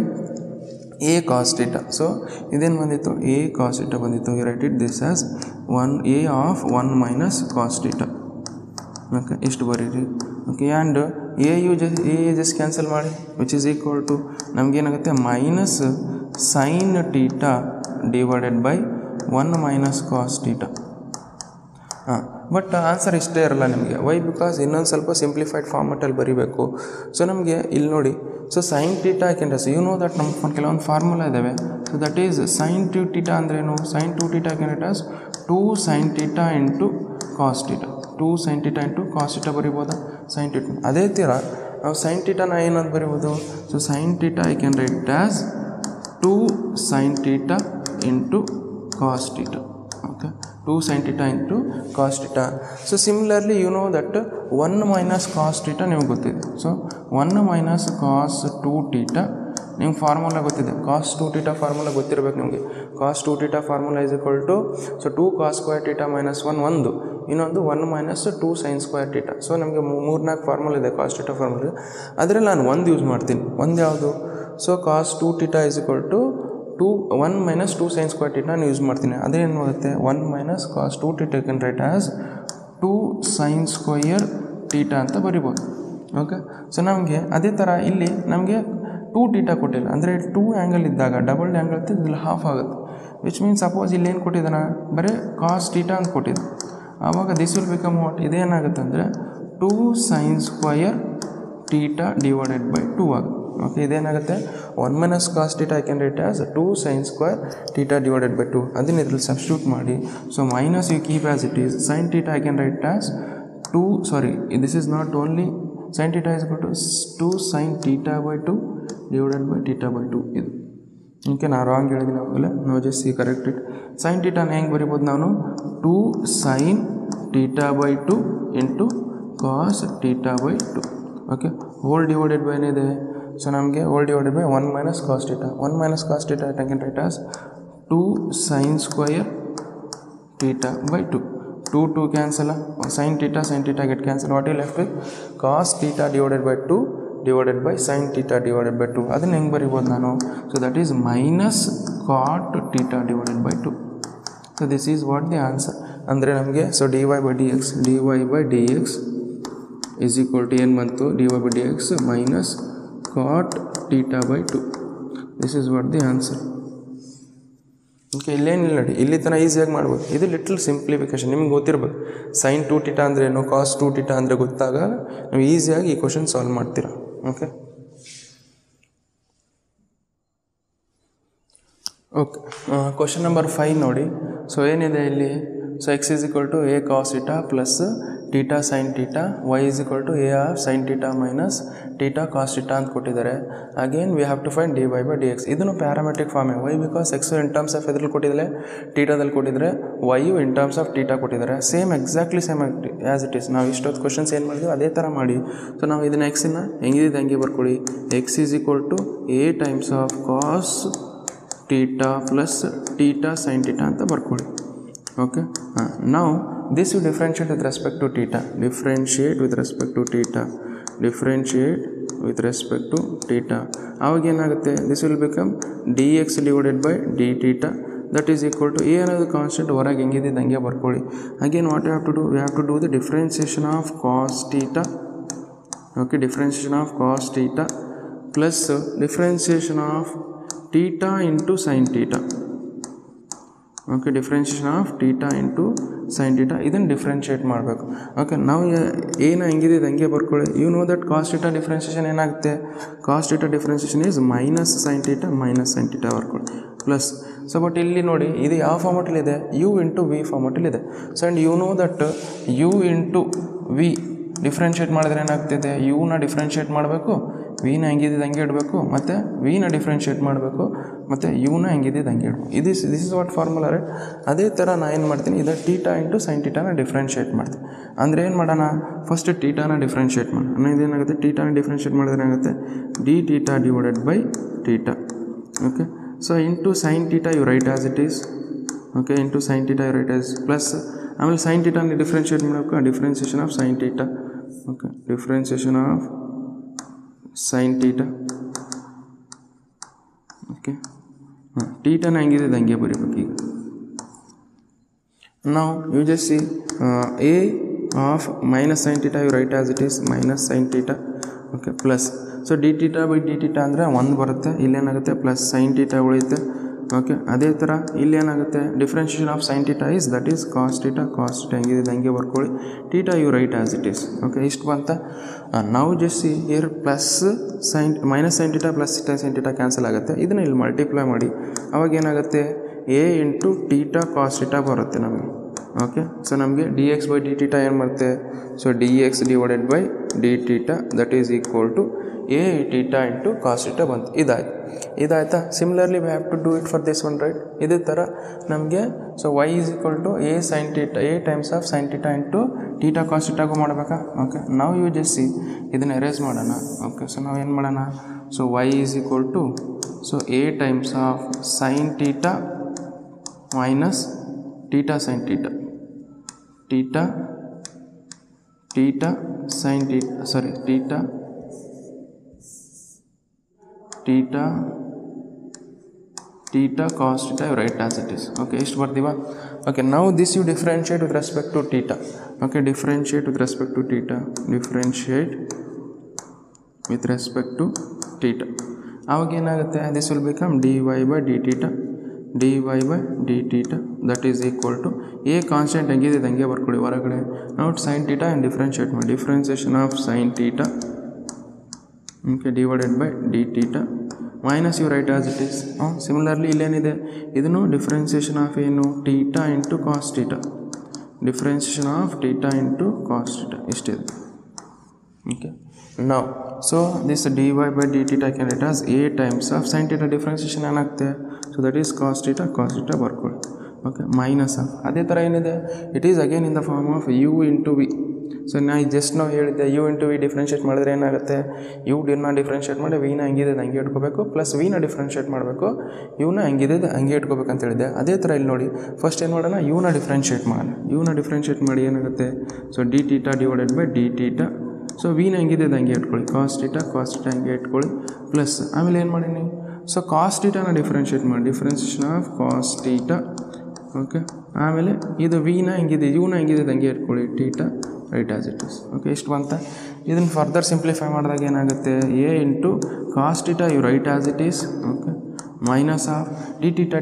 a cos theta. So ಇದೇನು ಬಂದಿತ್ತು ಎ ಕಾಸ್ ಟೀಟಾ ಬಂದಿತ್ತು, write it this as a of 1 minus cos theta. Okay, ಇಷ್ಟು ಬರೀರಿ. Okay, and a just cancel ಮಾಡಿ which is equal to ನಮಗೇನಾಗುತ್ತೆ minus sine theta divided by 1 minus cos theta. But answer ಇಷ್ಟೇ ಇರಲ್ಲ ನಿಮಗೆ. Why because ಇನ್ನೊಂದು ಸ್ವಲ್ಪ simplified ಫಾರ್ಮೆಟಲ್ಲಿ ಬರೀಬೇಕು. ಸೊ ನಮಗೆ ಇಲ್ಲಿ ನೋಡಿ, ಸೊ ಸೈನ್ ಟೀಟಾ ಯಾಕೆಂದ್ರೆ ಯು ನೋ ದಟ್ ನಮ್ಮ ಕೆಲವೊಂದು ಫಾರ್ಮುಲಾ ಇದ್ದಾವೆ. So that is sine theta ಅಂದ್ರೇನು, sine theta can it as 2 sine theta into cos theta, 2 sine theta into cos theta ಬರಿಬೋದಾ ಸೈನ್ ಟೀಟಾ. ಅದೇ ಥರ ನಾವು ಸೈನ್ ಟೀಟಾನ ಏನಂತ ಬರಿಬೋದು, so sine theta I can write as 2 sine theta into cos theta. Okay, 2 sin theta into cos theta. So similarly you know that 1 minus cos theta ನಿಮಗೆ ಗೊತ್ತಿದೆ. So 1 minus cos 2 theta ನಿಮ್ಗೆ formula ಗೊತ್ತಿದೆ. cos 2 theta formula ಗೊತ್ತಿರಬೇಕು ನಿಮಗೆ. cos 2 theta formula is equal to, so 2 cos square theta minus 1 ಒಂದು, ಇನ್ನೊಂದು 1 minus 2 sin square theta. So ನಮಗೆ 3-4 formula ಇದೆ cos theta ಫಾರ್ಮುಲಾ. ಅದರಲ್ಲಿ ನಾನು ಒಂದು ಯೂಸ್ ಮಾಡ್ತೀನಿ. ಒಂದು ಯಾವುದು, so cos 2 theta is equal to 1 minus 2 sin square theta ನಾನು ಯೂಸ್ ಮಾಡ್ತೀನಿ. ಅದೇನು ಆಗುತ್ತೆ 1 minus cos 2 theta can write as 2 sin square theta ಅಂತ ಬರಿಬೋದು. ಓಕೆ, ಸೊ ನಮಗೆ ಅದೇ ಥರ ಇಲ್ಲಿ ನಮಗೆ 2 ಥೀಟಾ ಕೊಟ್ಟಿಲ್ಲ, ಅಂದರೆ 2 ಆ್ಯಂಗಲ್ ಇದ್ದಾಗ ಡಬಲ್ ಆ್ಯಂಗಲ್ ಇತ್ತು, ಇಲ್ಲಿ ಹಾಫ್ ಆಗುತ್ತೆ. ವಿಚ್ ಮೀನ್ಸ್ ಸಪೋಸ್ ಇಲ್ಲಿ ಏನು ಕೊಟ್ಟಿದ್ದಾನ ಬರೀ ಕಾಸ್ ಥೀಟಾ ಅಂತ ಕೊಟ್ಟಿದ್ದ, ಆವಾಗ ದಿಸ್ ವಿಲ್ ಬಿಕಮ್ ವಾಟ್, ಇದೇನಾಗುತ್ತೆ ಅಂದರೆ 2 sin square theta divided by 2 ಆಗುತ್ತೆ. ಓಕೆ, ಇದೇನಾಗುತ್ತೆ 1 minus cos theta I can write as 2 sin square theta divided by 2. ಅದನ್ನ ಇದರಲ್ಲಿ ಸಬ್ಸ್ಟಿಟ್ಯೂಟ್ ಮಾಡಿ, so minus you keep as it is sine theta I can write as 2, sorry this is not only sine theta is equal to 2 sin theta by 2 divided by theta by 2 ಇದು. Okay, ನಾನು wrong ಹೇಳಿದ್ದೀನಿ ಆಮೇಲೆ ನಾವು just see correct it. Sine ಥೀಟಾನ ಹೆಂಗೆ ಬರಿಬೋದು ನಾನು 2 sin theta by 2 into cos theta by 2. Okay, whole divided by ಏನಿದೆ, ಸೊ ನಮಗೆ whole divided by 1 minus cos theta. 1 minus cos theta I can write as 2 sin square theta by 2. 2 cancel, sin theta get cancel. What you left with cos theta divided by 2 divided by sine theta divided by 2. ಅದನ್ನು ಹೆಂಗೆ ಬರಿಬೋದು ನಾನು? So that is minus cot theta divided by 2. So this is what the answer. ಅಂದರೆ ನಮಗೆ so dy by dx is equal to ಏನು ಬಂತು? dy by dx minus cot theta by 2. This is what the answer. Okay, ಇಲ್ಲೇನಿಲ್ಲ ನೋಡಿ, ಇಲ್ಲಿ ತನಕ ಈಸಿಯಾಗಿ ಮಾಡ್ಬೋದು. ಇದು ಲಿಟ್ಲ್ ಸಿಂಪ್ಲಿಫಿಕೇಶನ್, ನಿಮ್ಗೆ ಗೊತ್ತಿರ್ಬೋದು. ಸೈನ್ 2 ಟೀಟಾ ಅಂದರೆ ಏನು, ಕಾಸ್ 2 ಟೀಟಾ ಅಂದರೆ ಗೊತ್ತಾಗ ನೀವು ಈಸಿಯಾಗಿ ಈ ಕ್ವಶನ್ ಸಾಲ್ವ್ ಮಾಡ್ತೀರಾ. ಓಕೆ ಓಕೆ ಕ್ವಶನ್ ನಂಬರ್ 5 ನೋಡಿ. ಸೊ ಏನಿದೆ ಇಲ್ಲಿ? So x is equal to a cos theta plus theta sine theta, y is equal to a of sine theta minus theta cos theta ಅಂತ ಕೊಟ್ಟಿದ್ದಾರೆ. Again we have to find dy by dx. ಇದನ್ನು parametric ಫಾರ್ಮೇ. Why because x in terms of ಎದ್ರಲ್ಲಿ ಕೊಟ್ಟಿದ್ದಾರೆ, ಟೀಟಾದಲ್ಲಿ ಕೊಟ್ಟಿದ್ದಾರೆ, y in terms of theta ಕೊಟ್ಟಿದ್ದಾರೆ. Same exactly same as it is. ನಾವು ಇಷ್ಟೊತ್ತು ಕ್ವಶನ್ಸ್ ಏನು ಮಾಡಿದ್ವಿ ಅದೇ ಥರ ಮಾಡಿ. ಸೊ ನಾವು ಇದನ್ನು ಎಕ್ಸನ್ನು ಹೆಂಗಿದೆ ಹಂಗೆ ಬರ್ಕೊಳ್ಳಿ. x is equal to a times of cos theta plus theta sine theta ಅಂತ ಬರ್ಕೊಳ್ಳಿ. ಓಕೆ, ನಾವು this you differentiate with respect to theta, differentiate with respect to theta, differentiate with respect to theta. ಆವಾಗ ಏನಾಗುತ್ತೆ? This will become dx divided by d theta that is equal to a ಅನ್ನೋದು constant ಹೊರಗೆ ಹೆಂಗಿದೆ ಹಂಗೆ ಬರ್ಕೊಳ್ಳಿ. Again what you have to do? We have to do the differentiation of cos theta. Okay, differentiation of cos theta plus differentiation of theta into sine theta. Okay, differentiation of theta into sine theta, ಇದನ್ನು differentiate ಮಾಡಬೇಕು. Okay, ನಾವು ಏನು ಹೆಂಗಿದೆ ಹಂಗೆ ಬರ್ಕೊಳ್ಳಿ. You know that cos theta differentiation ಏನಾಗುತ್ತೆ? Cos theta differentiation is minus sine theta ಬರ್ಕೊಳ್ಳಿ plus. So but ಇಲ್ಲಿ ನೋಡಿ, ಇದು ಯಾವ ಫಾರ್ಮೆಟಲ್ಲಿದೆ? ಯು ಇಂಟು ವಿ ಫಾರ್ಮೆಟಲ್ಲಿದೆ. So and you know that u into v differentiate ಮಾಡಿದ್ರೆ ಏನಾಗ್ತಿದೆ? ಯುನ ಡಿಫ್ರೆನ್ಷಿಯೇಟ್ ಮಾಡಬೇಕು, ವಿನ ಹೆಂಗಿದೆ ಹಂಗೆ ಇಡಬೇಕು, ಮತ್ತು ವಿನ ಡಿಫ್ರೆನ್ಷಿಯೇಟ್ ಮಾಡಬೇಕು, ಮತ್ತು ಯುನ ಹೆಂಗಿದೆ ಹಂಗೆ ಇಡಬೇಕು. This is what formula right. ಅದೇ ಥರ ನಾನು ಏನು ಮಾಡ್ತೀನಿ, ಇದು ಟೀಟಾ ಇಂಟು ಸೈನ್ ಟೀಟಾನ ಡಿಫ್ರೆನ್ಷಿಯೇಟ್ ಮಾಡ್ತೀನಿ. ಅಂದರೆ ಏನು ಮಾಡೋಣ? ಫಸ್ಟ್ ಟೀಟಾನ ಡಿಫ್ರೆನ್ಷಿಯೇಟ್ ಮಾಡೋಣ. ಇದೇನಾಗುತ್ತೆ? ಟೀಟಾನ ಡಿಫ್ರೆನ್ಷಿಯೇಟ್ ಮಾಡಿದ್ರೆ ಏನಾಗುತ್ತೆ? D theta divided by theta. Okay, so into sine theta you write as it is. Okay, into sine theta you write as plus ಆಮೇಲೆ ಸೈನ್ ಟೀಟಾನ ಡಿಫ್ರೆನ್ಷಿಯೇಟ್ ಮಾಡಬೇಕು, differentiation of sine theta. Okay, differentiation of sine theta. Okay, ಟೀಟಾನ ಹೆಂಗಿದೆ ಹಂಗೆ ಬರೀಬೇಕು. ಈಗ ನಾವು you just see a of minus sine theta you write as it is minus sine theta. Okay, plus so d theta by d theta ಅಂದರೆ 1 ಬರುತ್ತೆ. ಇಲ್ಲೇನಾಗುತ್ತೆ? Plus sine theta ಉಳಿಯುತ್ತೆ. ಓಕೆ, ಅದೇ ಥರ ಇಲ್ಲೇನಾಗುತ್ತೆ? Differentiation of sine theta is that is cos theta ಹೆಂಗಿದೆ ಹಂಗೆ ಬರ್ಕೊಳ್ಳಿ. Theta you write as it is. Okay, ಇಷ್ಟು ಬಂತ. ನಾವು just see here plus minus sine theta plus sine theta cancel ಆಗುತ್ತೆ. ಇದನ್ನು ಇಲ್ಲಿ ಮಲ್ಟಿಪ್ಲೈ ಮಾಡಿ ಅವಾಗ ಏನಾಗುತ್ತೆ? A into theta cos theta ಬರುತ್ತೆ ನಮಗೆ. ಓಕೆ, ಸೊ ನಮಗೆ d x by d theta ಏನು ಬರುತ್ತೆ? So d x divided by d theta that is equal to a theta into cos theta ಬಂತು. ಇದಾಯ್ತಾ? Similarly we have to do it for this one right. ಇದೇ ಥರ ನಮಗೆ so y is equal to a sine theta, a times of sine theta into theta cos ಟೀಟಾಗೂ ಮಾಡಬೇಕಾ? Okay, ನಾವು you just see ಇದನ್ನು erase ಮಾಡೋಣ. Okay, so ನಾವು ಏನು ಮಾಡೋಣ? So y is equal to so A times of sine theta minus theta sine theta, theta sine theta, sorry theta cos theta you write as it is. Okay, ಎಷ್ಟು ಬರ್ತೀವ? Okay, ನಾವು this you differentiate with respect to theta. Okay, differentiate with respect to theta, differentiate with respect to theta. ಆವಾಗ ಏನಾಗುತ್ತೆ? This will become d y by d theta that is equal to a constant ಹೆಂಗಿದೆ ಹಂಗೆ ಬರ್ಕೊಳ್ಳಿ ಹೊರಗಡೆ. ನಾವು sine theta and differentiate ಮಾಡಿ, differentiation of sine theta. Okay, divided by d theta minus you write as it is. Similarly ಇಲ್ಲೇನಿದೆ? ಇದನ್ನು differentiation of ಏನು? Theta into cos theta, differentiation of theta into cos theta ಇಷ್ಟಿದೆ. Okay, ನಾವು so this d y by d theta can write as a times of sine theta differentiation ಏನಾಗುತ್ತೆ? So that is cos theta ಬರ್ಕೊಳ್ಳಿ. Okay, minus of ಅದೇ ಥರ ಏನಿದೆ? It is again in the form of you into v. So ನಾವು ಹೇಳಿದ್ದೆ you into v differentiate ಮಾಡಿದ್ರೆ ಏನಾಗುತ್ತೆ? You ಡಿನ differentiate ಮಾಡಿ ವಿನ ಹೆಂಗಿದೆ ಹಂಗೆ ಇಟ್ಕೋಬೇಕು, ಪ್ಲಸ್ ವಿನ ಡಿಫ್ರೆನ್ಷಿಯೇಟ್ ಮಾಡಬೇಕು, ಯುನ ಹೆಂಗಿದೆ ಹಂಗೆ ಇಟ್ಕೋಬೇಕು ಅಂತ ಹೇಳಿದೆ. ಅದೇ ಥರ ಇಲ್ಲಿ ನೋಡಿ, ಫಸ್ಟ್ ಏನು ಮಾಡೋಣ? ಯುನ ಡಿಫ್ರೆನ್ಷಿಯೇಟ್ ಮಾಡೋಣ. ಯುನ ಡಿಫ್ರೆನ್ಷಿಯೇಟ್ ಮಾಡಿ ಏನಾಗುತ್ತೆ? So d theta divided by d theta so ವಿನ ಹೆಂಗಿದೆ ಅದು ಹಂಗೆ ಇಟ್ಕೊಳ್ಳಿ, ಕಾಸ್ ಥೀಟಾ ಹಂಗೆ ಇಟ್ಕೊಳ್ಳಿ, ಪ್ಲಸ್ ಆಮೇಲೆ ಏನು ಮಾಡೀನಿ, ಸೊ ಕಾಸ್ ಥೀಟಾನ ಡಿಫ್ರೆನ್ಷಿಯೇಟ್ ಮಾಡಿ, differentiation of cos theta. Okay, ಆಮೇಲೆ ಇದು ವಿನ ಹೆಂಗಿದೆ, ಯುನ ಹೆಂಗಿದೆ ಅದು ಹಂಗೆ ಇಟ್ಕೊಳ್ಳಿ, theta write as it is. Okay, ಇಷ್ಟು ಬಂತ. ಇದನ್ನು ಫರ್ದರ್ ಸಿಂಪ್ಲಿಫೈ ಮಾಡಿದಾಗ ಏನಾಗುತ್ತೆ, a into cos theta you write as it is. Okay, minus of d theta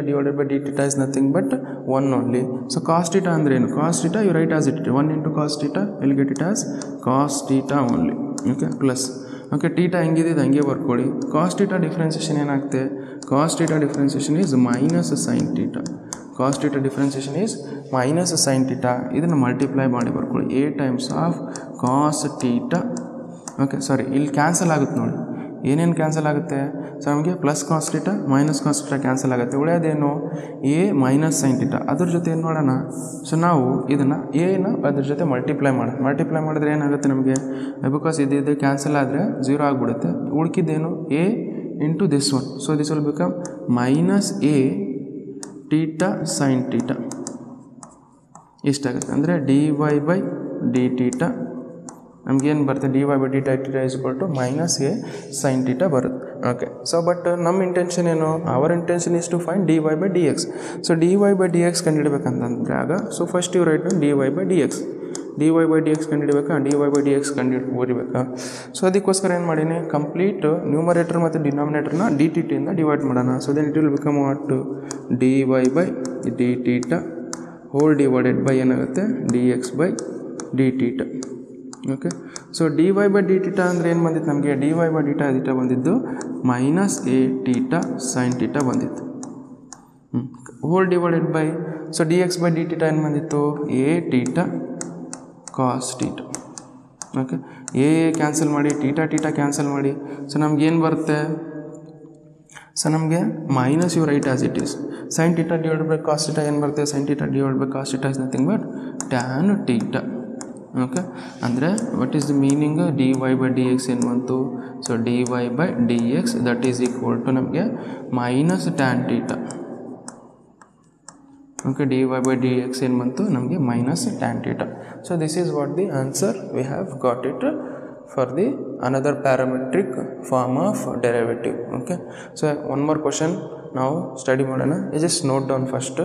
divided by d theta is nothing but 1 only. So cos theta andre ಏನು, cos theta you write as it is 1 into cos theta, you will get it as cos theta only. Okay, plus okay, theta ಹೆಂಗಿದೆ ಇದು ಹಂಗೆ ಬರ್ಕೊಳ್ಳಿ. cos theta differentiation ಏನಾಗುತ್ತೆ, cos theta differentiation is minus sin theta. cos theta differentiation is minus sin theta. ಇದನ್ನು ಮಲ್ಟಿಪ್ಲೈ ಮಾಡಿ ಬರ್ಕೊಳ್ಳಿ, a times of cos theta. Okay, sorry, ಇಲ್ಲಿ ಕ್ಯಾನ್ಸಲ್ ಆಗುತ್ತೆ ನೋಡಿ, ಏನೇನು ಕ್ಯಾನ್ಸಲ್ ಆಗುತ್ತೆ. ಸೊ ನಮಗೆ plus cos theta minus cos theta cancel ಆಗುತ್ತೆ, ಉಳಿಯೋದೇನು ಎ ಮೈನಸ್ ಸೈನ್ ಥೀಟಾ. ಅದ್ರ ಜೊತೆ ಏನು ಮಾಡೋಣ, ಸೊ ನಾವು ಇದನ್ನು ಎನ ಅದ್ರ ಜೊತೆ ಮಲ್ಟಿಪ್ಲೈ ಮಾಡಿದ್ರೆ ಏನಾಗುತ್ತೆ ನಮಗೆ, ಬಿಕಾಸ್ ಇದು ಕ್ಯಾನ್ಸಲ್ ಆದರೆ 0 ಆಗಿಬಿಡುತ್ತೆ. ಉಳ್ಕಿದ್ದೇನು a into this one, so this will become minus a theta sine theta ಇಷ್ಟಾಗುತ್ತೆ. ಅಂದರೆ d y by d theta ನಮಗೇನು ಬರುತ್ತೆ, d y by d theta is equal to minus a sine theta ಬರುತ್ತೆ. Okay, so but ನಮ್ಮ intention ಏನು, our intention is to find d y by d x. So d y by d x ಕಂಡುಹಿಡಬೇಕಂತಂದ್ರೆ ಆಗ, so first ಇವು write d y by d x, d y by d x ಕಂಡುಹಿಡಬೇಕಾ, d y by d x ಬರಿಬೇಕಾ. So ಅದಕ್ಕೋಸ್ಕರ ಏನು ಮಾಡೀನಿ, complete numerator ಮತ್ತು ಡಿನಾಮಿನೇಟರ್ನ ಡಿ ಟಿ ಟಿಯಿಂದ ಡಿವೈಡ್ ಮಾಡೋಣ. So then it will become what, d y by d theta whole divided by ಏನಾಗುತ್ತೆ d x by d theta. Okay, so d y by d theta ಅಂದರೆ ಏನು ಬಂದಿತ್ತು ನಮಗೆ, d y by d theta ಬಂದಿದ್ದು minus a theta sine theta ಬಂದಿತ್ತು. Whole divided by, so d x by d theta ಏನು ಬಂದಿತ್ತು, a theta cos theta. Okay, a cancel ಮಾಡಿ, theta cancel ಮಾಡಿ, ಸೊ ನಮಗೇನು ಬರುತ್ತೆ, ಸೊ ನಮಗೆ minus you write as it is. Sine theta divide by cos theta ಏನು ಬರುತ್ತೆ, sine theta divide by cos theta is nothing but tan theta. Okay, ಅಂದರೆ what is the meaning, d y by d x ಏನು ಬಂತು, so d y by d x that is equal to ನಮಗೆ minus tan theta. Okay, d y by d x ಏನು ಬಂತು ನಮಗೆ minus tan theta. So this is what the answer we have got it for the another parametric form of derivative. Okay, so one more question ನಾವು study ಮಾಡೋಣ. Just note down first.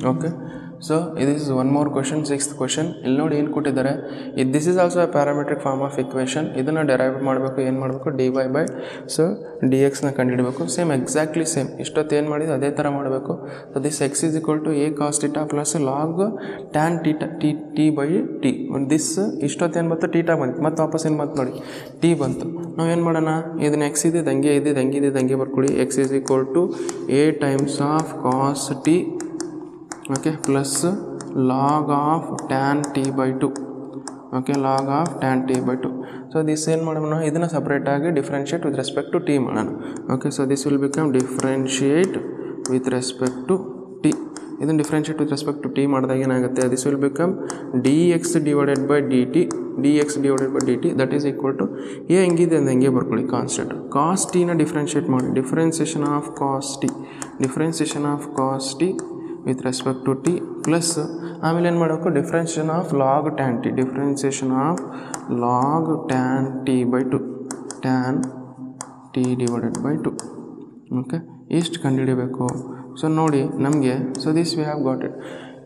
Okay, so this is one more question, 6th question. ಇಲ್ಲಿ ನೋಡಿ ಏನು ಕೊಟ್ಟಿದ್ದಾರೆ, this is also a parametric form of equation. ಇದನ್ನು derive ಮಾಡಬೇಕು, ಏನು ಮಾಡಬೇಕು, d y by so d ಎಕ್ಸ್ನ ಕಂಡುಹಿಡಬೇಕು. ಸೇಮ್ ಎಕ್ಸಾಕ್ಟ್ಲಿ ಸೇಮ್ ಇಷ್ಟೊತ್ತು ಏನು ಮಾಡಿದ್ದು ಅದೇ ಥರ ಮಾಡಬೇಕು. So this x is equal to a cos theta plus log tan theta t by t. This ಇಷ್ಟೊತ್ತು ಏನು ಬಂತು, ಥೀಟಾ ಬಂತು, ಮತ್ತು ವಾಪಸ್ ಏನು ಬಂತು ನೋಡಿ ಟಿ ಬಂತು. ನಾವೇನು ಮಾಡೋಣ, ಇದನ್ನು ಎಕ್ಸ್ ಇದ್ದಿದ್ದು ಹಂಗೆ ಬರ್ಕೊಳ್ಳಿ. X is equal to a times of cos t, okay, plus log of tan t by two. Okay, log of tan t by two. So this ಏನು ಮಾಡೋಣ, ಇದನ್ನು ಸಪ್ರೇಟಾಗಿ differentiate with respect to t ಮಾಡೋಣ. Okay, so this will become differentiate with respect to t. ಇದನ್ನು differentiate with respect to t ಮಾಡಿದಾಗ ಏನಾಗುತ್ತೆ, this will become d x divided by d t, that is equal to a ಹೆಂಗಿದೆ ಅಂತ ಹೆಂಗೆ ಬರ್ಕೊಳ್ಳಿ constant. Cos ಟಿನ differentiate ಮಾಡಿ, differentiation of cos t with respect to t plus ಆಮೇಲೆ ಏನು ಮಾಡಬೇಕು, differentiation of log tan t by two, tan t divided by two. Okay, ಇಷ್ಟು ಕಂಡುಹಿಡಬೇಕು. ಸೊ ನೋಡಿ ನಮಗೆ, so this we have got it.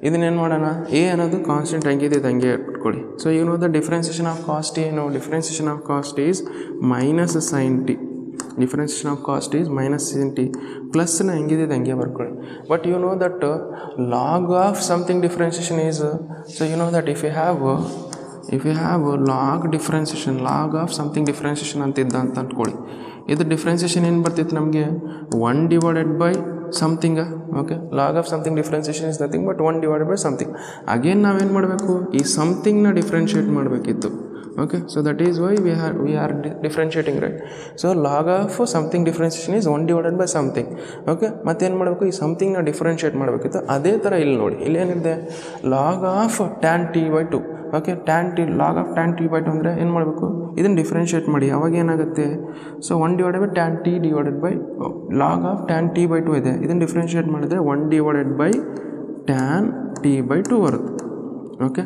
ಇದನ್ನೇನು ಮಾಡೋಣ, ಎ ಅನ್ನೋದು ಕಾನ್ಸ್ಟೆಂಟ್ ಹೆಂಗಿದೆ ಇದು ಹಂಗೆ ಇಟ್ಕೊಳ್ಳಿ. So you know the differentiation of cos t ಏನು, differentiation of cos t is minus sine t. Differentiation of cos t is minus sin t. ಪ್ಲಸ್ನ ಹೆಂಗಿದೆ ಹಂಗೆ ಬರ್ಕೊಳ್ಳಿ. But you know that log of something differentiation is, so you know that if you have log of something differentiation ಅಂತಿದ್ದ ಅಂತ ಅಂದ್ಕೊಳ್ಳಿ. ಇದು differentiation ಏನು ಬರ್ತಿತ್ತು ನಮಗೆ, 1 divided by something. Okay, log of something differentiation is nothing but 1 divided by something. Again ನಾವೇನು ಮಾಡಬೇಕು, ಈ ಸಮಥಿಂಗ್ನ ಡಿಫ್ರೆನ್ಷಿಯೇಟ್ ಮಾಡಬೇಕಿತ್ತು. Okay, so that is why we are differentiating, right? So log of something differentiation is 1 divided by something. Okay, ಮತ್ತೆ ಏನು ಮಾಡಬೇಕು, ಈ ಸಮಥಿಂಗ್ನ ಡಿಫ್ರೆನ್ಷಿಯೇಟ್ ಮಾಡಬೇಕಿತ್ತು. ಅದೇ ಥರ ಇಲ್ಲಿ ನೋಡಿ, ಇಲ್ಲಿ ಏನಿದೆ, log of tan t by two. Okay tan t log of tan t by two ಅಂದರೆ ಏನು ಮಾಡಬೇಕು, ಇದನ್ನು ಡಿಫ್ರೆನ್ಷಿಯೇಟ್ ಮಾಡಿ. ಅವಾಗ ಏನಾಗುತ್ತೆ, so 1 divided by tan t divided by log of tan t by two ಇದೆ, ಇದನ್ನು ಡಿಫ್ರೆನ್ಷಿಯೇಟ್ ಮಾಡಿದ್ರೆ 1 divided by tan t by two ಬರುತ್ತೆ. Okay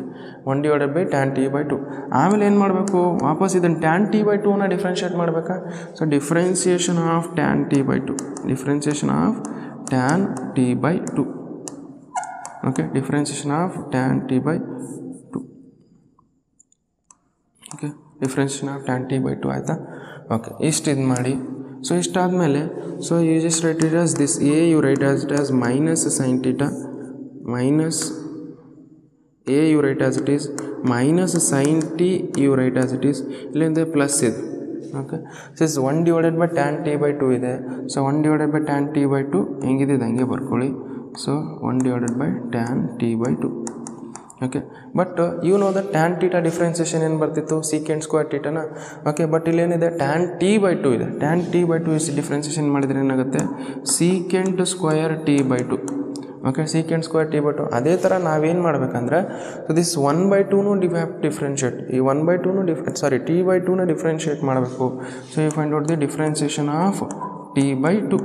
1 divided by tan t by two. ಆಮೇಲೆ ಏನು ಮಾಡಬೇಕು, ವಾಪಸ್ ಇದನ್ನು ಟ್ಯಾನ್ ಟಿ ಬೈ ಟೂನ ಡಿಫ್ರೆನ್ಷಿಯೇಟ್ ಮಾಡಬೇಕಾ. So differentiation of tan t by two, differentiation of tan t by two. Okay differentiation of tan t by two. Okay differentiation of tan t by two ಆಯಿತಾ. Okay ಇಷ್ಟು ಇದು ಮಾಡಿ. So ಇಷ್ಟಾದಮೇಲೆ so you just write it as this a you write as it as minus sine theta minus a you write as it is minus sin t you write as it is ಇಲ್ಲಿಂದ plus ಇದೆ. Okay this 1 divided by tan t by two ಇದೆ. So 1 divided by tan t by two ಹೆಂಗಿದೆ ಹಂಗೆ ಬರ್ಕೊಳ್ಳಿ. So 1 divided by tan t by two. Okay but you know the tan theta differentiation ಏನು ಬರ್ತಿತ್ತು, secant square ಟೀಟಾನ. Okay but ಇಲ್ಲೇನಿದೆ tan t by two ಇದೆ. Tan t by two differentiation ಮಾಡಿದರೆ ಏನಾಗುತ್ತೆ, secant square t by two. Okay secant square t by to. ಅದೇ ಥರ ನಾವೇನು ಮಾಡಬೇಕಂದ್ರೆ, ಸೊ ದಿಸ್ 1/2 ಡಿಫ್ರೆನ್ಷಿಯೇಟ್, ಈ 1/2 ಟಿ ಬೈ ಟೂನ ಡಿಫ್ರೆನ್ಷಿಯೇಟ್ ಮಾಡಬೇಕು. So you find out the differentiation of t by two.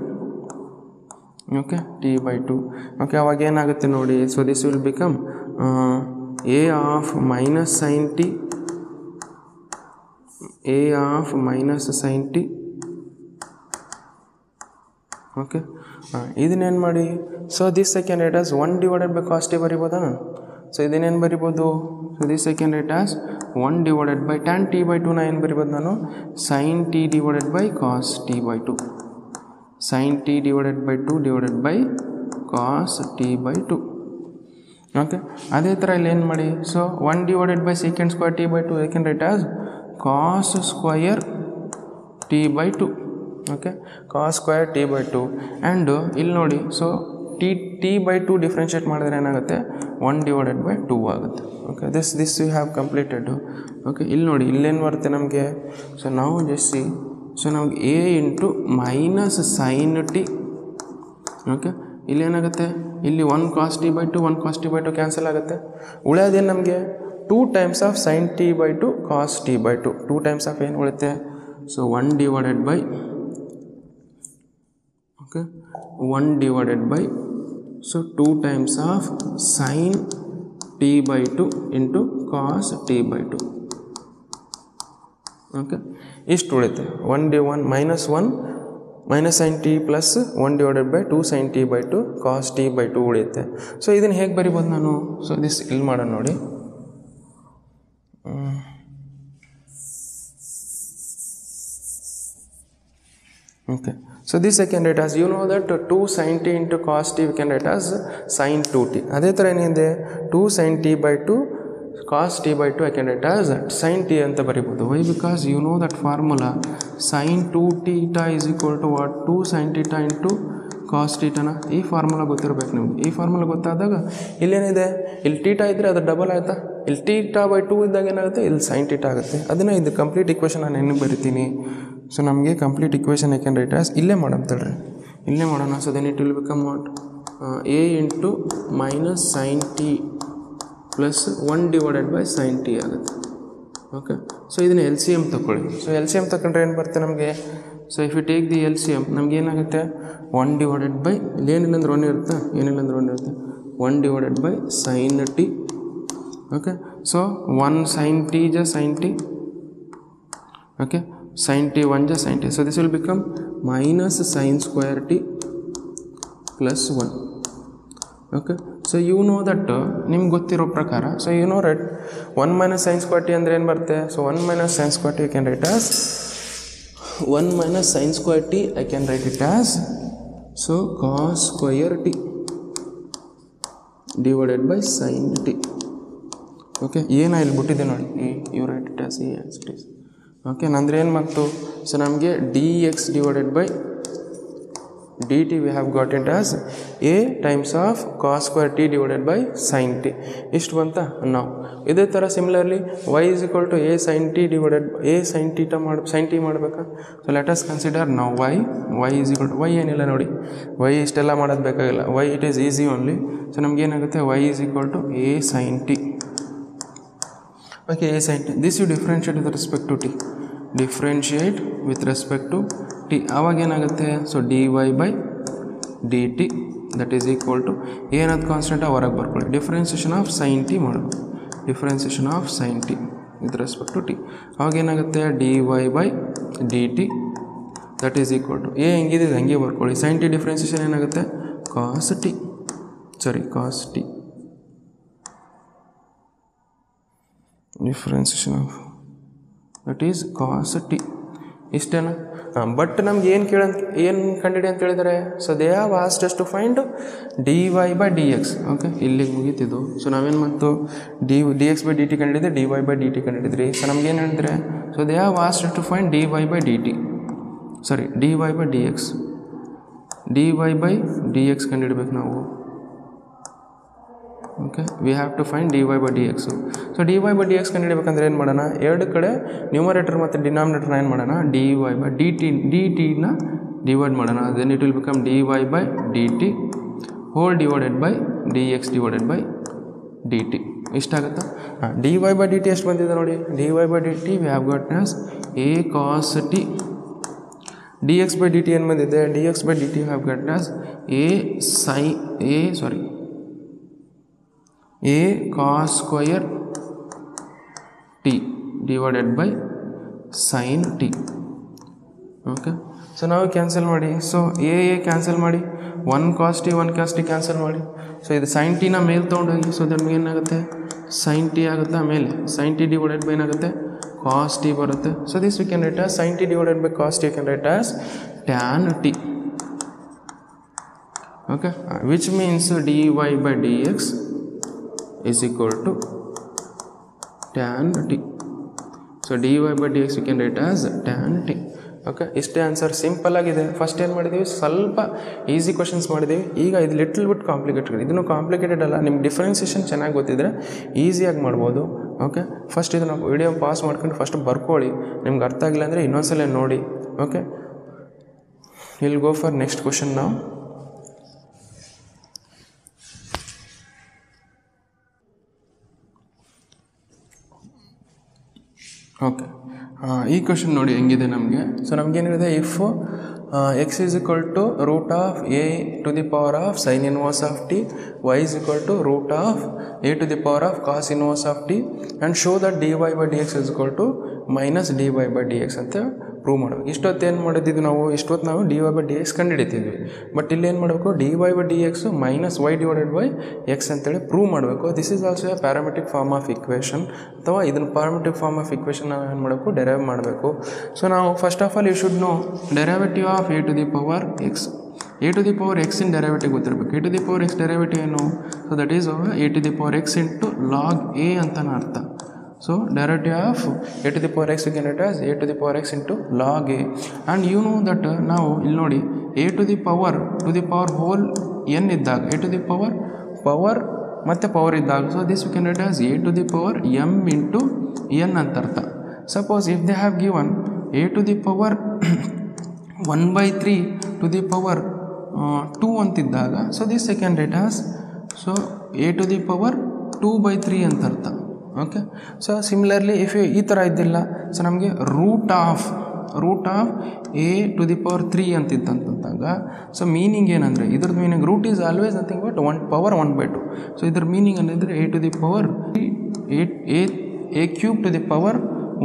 Okay t by two. Okay ಅವಾಗ ಏನಾಗುತ್ತೆ ನೋಡಿ, so this will become a of minus sine t, a of minus sine t. Okay ಇದನ್ನೇನು ಮಾಡಿ, so this second rate as 1 divided by cos t ಬರಿಬೋದಾ ನಾನು. ಸೊ ಇದನ್ನೇನು ಬರಿಬೋದು, so this second rate as 1 divided by tan t by to. ನಾ ಏನು ಬರಿಬೋದು ನಾನು, sine t divided by cos t by two. Sine t divided by 2 divided by cos t by two. Okay ಅದೇ ಥರ ಇಲ್ಲಿ ಏನು ಮಾಡಿ, so 1 divided by secant square t by two secant rate as cos square t by two. Okay cos square t by two. And ಇಲ್ಲಿ ನೋಡಿ, so t by two differentiate ಮಾಡಿದ್ರೆ ಏನಾಗುತ್ತೆ, 1 divided by 2 ಆಗುತ್ತೆ. Okay this you have completed. Okay ಇಲ್ಲಿ ನೋಡಿ ಇಲ್ಲೇನು ಬರುತ್ತೆ ನಮಗೆ, ಸೊ ನಾವು ಜಸ್ಟ್ ಸೊ ನಮಗೆ a into minus sine t. Okay ಇಲ್ಲೇನಾಗುತ್ತೆ, ಇಲ್ಲಿ 1 cos t by two 1 cos t by two cancel ಆಗುತ್ತೆ. ಉಳಿಯೋದೇನು ನಮಗೆ 2 times of sine t by two cos t by two. 2 times of ಏನು ಉಳುತ್ತೆ, so 1 divided by 1 divided by, so 2 times of sin t by 2 into cos t by 2. Okay ಇಷ್ಟು ಉಳಿತೆ 1 minus 1 minus sin t plus 1 divided by 2 sin t by 2 cos t by 2 ಉಳಿಯುತ್ತೆ. So ಇದನ್ನು ಹೇಗೆ ಬರಿಬೋದು ನಾನು, so this ಇಲ್ಲಿ ಮಾಡೋಣ ನೋಡಿ. Okay, so this second rate as you know that 2 sin t into cos t we can write as sin 2t. ಅದೇ ಥರ ಏನಿದೆ 2 sin t by 2 cos t by 2 I can write as sin t ಅಂತ ಬರಿಬೋದು. Why? Because you know that formula sin 2 theta is equal to what, 2 sin theta into cos theta. ಈ formula ಗೊತ್ತಿರಬೇಕು ನಿಮಗೆ. ಈ formula ಗೊತ್ತಾದಾಗ ಇಲ್ಲೇನಿದೆ, ಇಲ್ಲಿ theta ಇದ್ದರೆ ಅದು ಡಬಲ್ ಆಯಿತಾ, ಇಲ್ಲಿ ಟೀಟಾ ಬೈ 2 ಇದ್ದಾಗ ಏನಾಗುತ್ತೆ, ಇಲ್ಲಿ sin theta ಆಗುತ್ತೆ. ಅದನ್ನು ಇದು ಕಂಪ್ಲೀಟ್ ಇಕ್ವೇಷನ್ ನಾನು ಏನು ಬರಿತೀನಿ. ಸೊ ನಮಗೆ complete equation I can write as ಇಲ್ಲೇ ಮಾಡಂತೇಳ್ರಿ, ಇಲ್ಲೇ ಮಾಡೋಣ. So then it will become what, a into minus sine t plus 1 divided by sine t ಆಗುತ್ತೆ. ಓಕೆ ಸೊ ಇದನ್ನು ಎಲ್ ಸಿ ಎಮ್ ತೊಗೊಳ್ಳಿ. ಸೊ ಎಲ್ ಸಿ ಎಮ್ ತಗೊಂಡ್ರೆ ಏನು ಬರುತ್ತೆ ನಮಗೆ, so if you take the L C M ನಮ್ಗೆ ಏನಾಗುತ್ತೆ, 1 divided by ಇಲ್ಲಿ ಏನಿಲ್ಲ ಅಂದ್ರೆ 1 ಇರುತ್ತೆ, ಏನಿಲ್ಲ ಅಂದ್ರೆ 1 ಇರುತ್ತೆ, 1 divided by sine t. Okay so 1 sine t ಜ sine t. Okay sin t 1 just sin t. So this will become minus sin square t plus 1. Okay, so you know that ನಿಮ್ಗೆ ಗೊತ್ತಿರೋ ಪ್ರಕಾರ, so you know right 1 minus sin square t ಅಂದರೆ ಏನು ಬರುತ್ತೆ. So 1 minus sin square t I can write as 1 minus sin square t I can write it as so cos square t divided by sin t. Okay, ಏನು ಇಲ್ಲಿ ಬಿಟ್ಟಿದೆ ನೋಡಿ, you write it as a as it is. Okay ನಂದ್ರೆ ಏನು ಬಂತು, so ನಮಗೆ d x divided by d t we have got it as a times of cos square t divided by sine t. ಇಷ್ಟು ಬಂತ ನಾವು. ಇದೇ ಥರ similarly y is equal to a sine t divided a sine theta sine t ಮಾಡಬೇಕಾ. So let us consider ನಾವು y is equal to y ಏನಿಲ್ಲ ನೋಡಿ, why ಇಷ್ಟೆಲ್ಲ ಮಾಡೋದು ಬೇಕಾಗಿಲ್ಲ, why it is easy only. So ನಮಗೇನಾಗುತ್ತೆ, y is equal to a sine t. Okay, a sin t. This you differentiate with respect to t. Differentiate with respect to t. ಆವಾಗ ಏನಾಗುತ್ತೆ? So dy by dt that is equal to ಏನದು constant ಹೊರಗೆ ಬರ್ಕೊಳ್ಳಿ. Differentiation of sin t ಮಾಡೋದು. Differentiation of sin t with respect to t. ಆವಾಗ ಏನಾಗುತ್ತೆ? dy by dt that is equal to a ಹೆಂಗಿದೆ ಹಂಗೆ ಬರ್ಕೊಳ್ಳಿ. sin t ಡಿಫ್ರೆನ್ಸಿಯೇಷನ್ ಏನಾಗುತ್ತೆ? cos t. cos t. Differentiation of that is cos t. ಇಷ್ಟೇನಾ? But ನಮ್ಗೆ ಏನು ಕಂಡಿಡಿ ಅಂತ ಹೇಳಿದರೆ, so they have asked us to find dy by dx. Okay, ಇಲ್ಲಿಗೆ ಮುಗೀತಿದ್ದು. ಸೊ ನಾವೇನು ಮಾಡ್ತು? dx by dt ಕಂಡಿಡಿದ್ರೆ dy by dt ಕಂಡಿಡಿದ್ರಿ. ಸೊ ನಮ್ಗೇನು ಹೇಳಿದ್ರೆ, so they have asked us to find dy by dt, sorry dy by dx. dy by dx ಕಂಡಿಡ್ಬೇಕು ನಾವು. Okay, V have to find dy by dx. So dy by dx ಕಂಡುಹಿಡಿಬೇಕಂದ್ರೆ ಏನು ಮಾಡೋಣ? ಎರಡು ಕಡೆ ನ್ಯೂಮರೇಟರ್ ಮತ್ತು ಡಿನಾಮಿನೇಟರ್ನ ಏನು ಮಾಡೋಣ? dy by dt ನ ಡಿವೈಡ್ ಮಾಡೋಣ. Then it will become dy by dt whole divided by dx divided by dt. ಇಷ್ಟಾಗುತ್ತಾ? dy by dt ಎಷ್ಟು ಬಂದಿದೆ ನೋಡಿ. dy by dt we have got as a cos t. dx by dt ಏನು ಬಂದಿದೆ? dx by dt we have got as a cos square t divided by sin t. Okay, so ನಾವು cancel ಮಾಡಿ. So a cancel ಮಾಡಿ, 1 cos t 1 cos t cancel ಮಾಡಿ. So ಇದು sin t ನ ಮೇಲೆ ತೊಗೊಂಡೋಗಿ, ಸೊ ನಮ್ಗೆ ಏನಾಗುತ್ತೆ? sin t ಆಗುತ್ತೆ. ಆಮೇಲೆ sin t ಡಿವೈಡೆಡ್ ಬೈ ಏನಾಗುತ್ತೆ? cos t ಬರುತ್ತೆ. So this we can write as sin t divided by cos t can write as tan t. Okay, which means dy by dx is equal to tan t. So dy by dx you can write as tan t. Okay, ಇಷ್ಟೇ answer. Simple ಆಗಿದೆ. First ಏನು ಮಾಡಿದ್ದೀವಿ? ಸ್ವಲ್ಪ easy questions ಮಾಡಿದ್ದೀವಿ. ಈಗ ಇದು little bit complicated. ಇದನ್ನು complicated ಅಲ್ಲ. ನಿಮ್ಗೆ ಡಿಫ್ರೆನ್ಸಿಯೇಷನ್ ಚೆನ್ನಾಗಿ ಗೊತ್ತಿದ್ರೆ ಈಸಿಯಾಗಿ ಮಾಡ್ಬೋದು. ಓಕೆ, ಫಸ್ಟ್ ಇದನ್ನು ವಿಡಿಯೋ ಪಾಸ್ ಮಾಡ್ಕೊಂಡು ಫಸ್ಟ್ ಬರ್ಕೊಳ್ಳಿ. ನಿಮ್ಗೆ ಅರ್ಥ ಆಗಿಲ್ಲ ಅಂದರೆ ಇನ್ನೊಂದ್ಸಲ ನೋಡಿ. Okay, will go for next question ನಾವು. ಓಕೆ, ಈ ಕ್ವಶನ್ ನೋಡಿ ಹೆಂಗಿದೆ ನಮಗೆ. ಸೊ ನಮಗೇನಿದೆ? If x is equal to root of a to the power of sin inverse of t, y is equal to root of a to the power of cos inverse of t, and show that dy by dx is equal to minus dy by dx ಅಂತ prove ಮಾಡಬೇಕು. ಇಷ್ಟೊತ್ತು ಏನು ಮಾಡಿದ್ವಿ ನಾವು? ಇಷ್ಟೊತ್ತು ನಾವು dy by dx ಕಂಡುಹಿಡಿತಿದ್ವಿ. But ಇಲ್ಲಿ ಏನು ಮಾಡಬೇಕು? dy by dx minus y divided by x ಅಂತೇಳಿ ಪ್ರೂವ್ ಮಾಡಬೇಕು. This is also a parametric form of equation, ಅಥವಾ ಇದನ್ನು ಪ್ಯಾರಾಮೆಟ್ರಿಕ್ ಫಾರ್ಮ್ ಆಫ್ ಇಕ್ವೇಷನ್ ನಾವು ಏನು ಮಾಡಬೇಕು? ಡೆರೈವ್ ಮಾಡಬೇಕು. ಸೊ ನಾವು first of all you should know derivative of a to the power x. a to the power x ಇನ್ derivative ಗೊತ್ತಿರಬೇಕು. a to the power x derivative ಏನು? So that is a to the power x into log a ಅಂತನ ಅರ್ಥ. So derivative of a to the power x you can write as a to the power x into log a, and you know that ನಾವು ಇಲ್ಲಿ ನೋಡಿ a to the power whole n ಇದ್ದಾಗ a to the power ಮತ್ತೆ power ಇದ್ದಾಗ, so this you can write as a to the power m into n ಅಂತ ಅರ್ಥ. Suppose if they have given a to the power 1/3 to the power 2 ಅಂತಿದ್ದಾಗ, so this you can write as so a to the power 2/3 ಅಂತ ಅರ್ಥ. Okay, so similarly if ಈ ಥರ ಇದ್ದಿಲ್ಲ, so ನಮಗೆ root of a to the power 3 ಅಂತಿದ್ದಂತಾಗ, so meaning ಏನಂದರೆ ಇದ್ರದ್ದು meaning root is always nothing but 1/2. So ಇದ್ರ ಮೀನಿಂಗ್ ಅಂದರೆ a to the power a cube to the power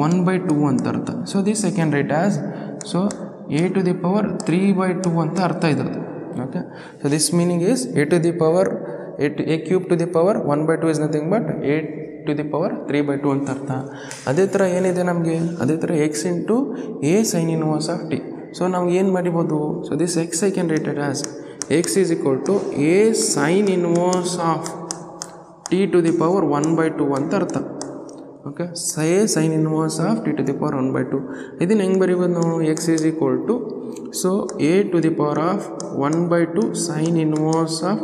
1/2 ಅಂತ ಅರ್ಥ. So this I can write as so a to the power 3/2 ಅಂತ ಅರ್ಥ ಇದ್ರದ್ದು. Okay, so this meaning is a to the power a cube to the power 1/2 is nothing but a to the power 3/2 ಅಂತ ಅರ್ಥ. ಅದೇ ಥರ ಏನಿದೆ ನಮಗೆ, ಅದೇ ಥರ x into a sin inverse of t. So ನಾವು ಏನು ಮಾಡಿಬೋದು? So this x I can write it as x is equal to a sin inverse of t to the power 1/2 ಅಂತ ಅರ್ಥ. Okay, a sin inverse of t to the power 1/2. ಇದನ್ನು ಹೆಂಗೆ ಬರೀಬೋದು ನಾವು? x is equal to so a to the power of 1/2 sin inverse of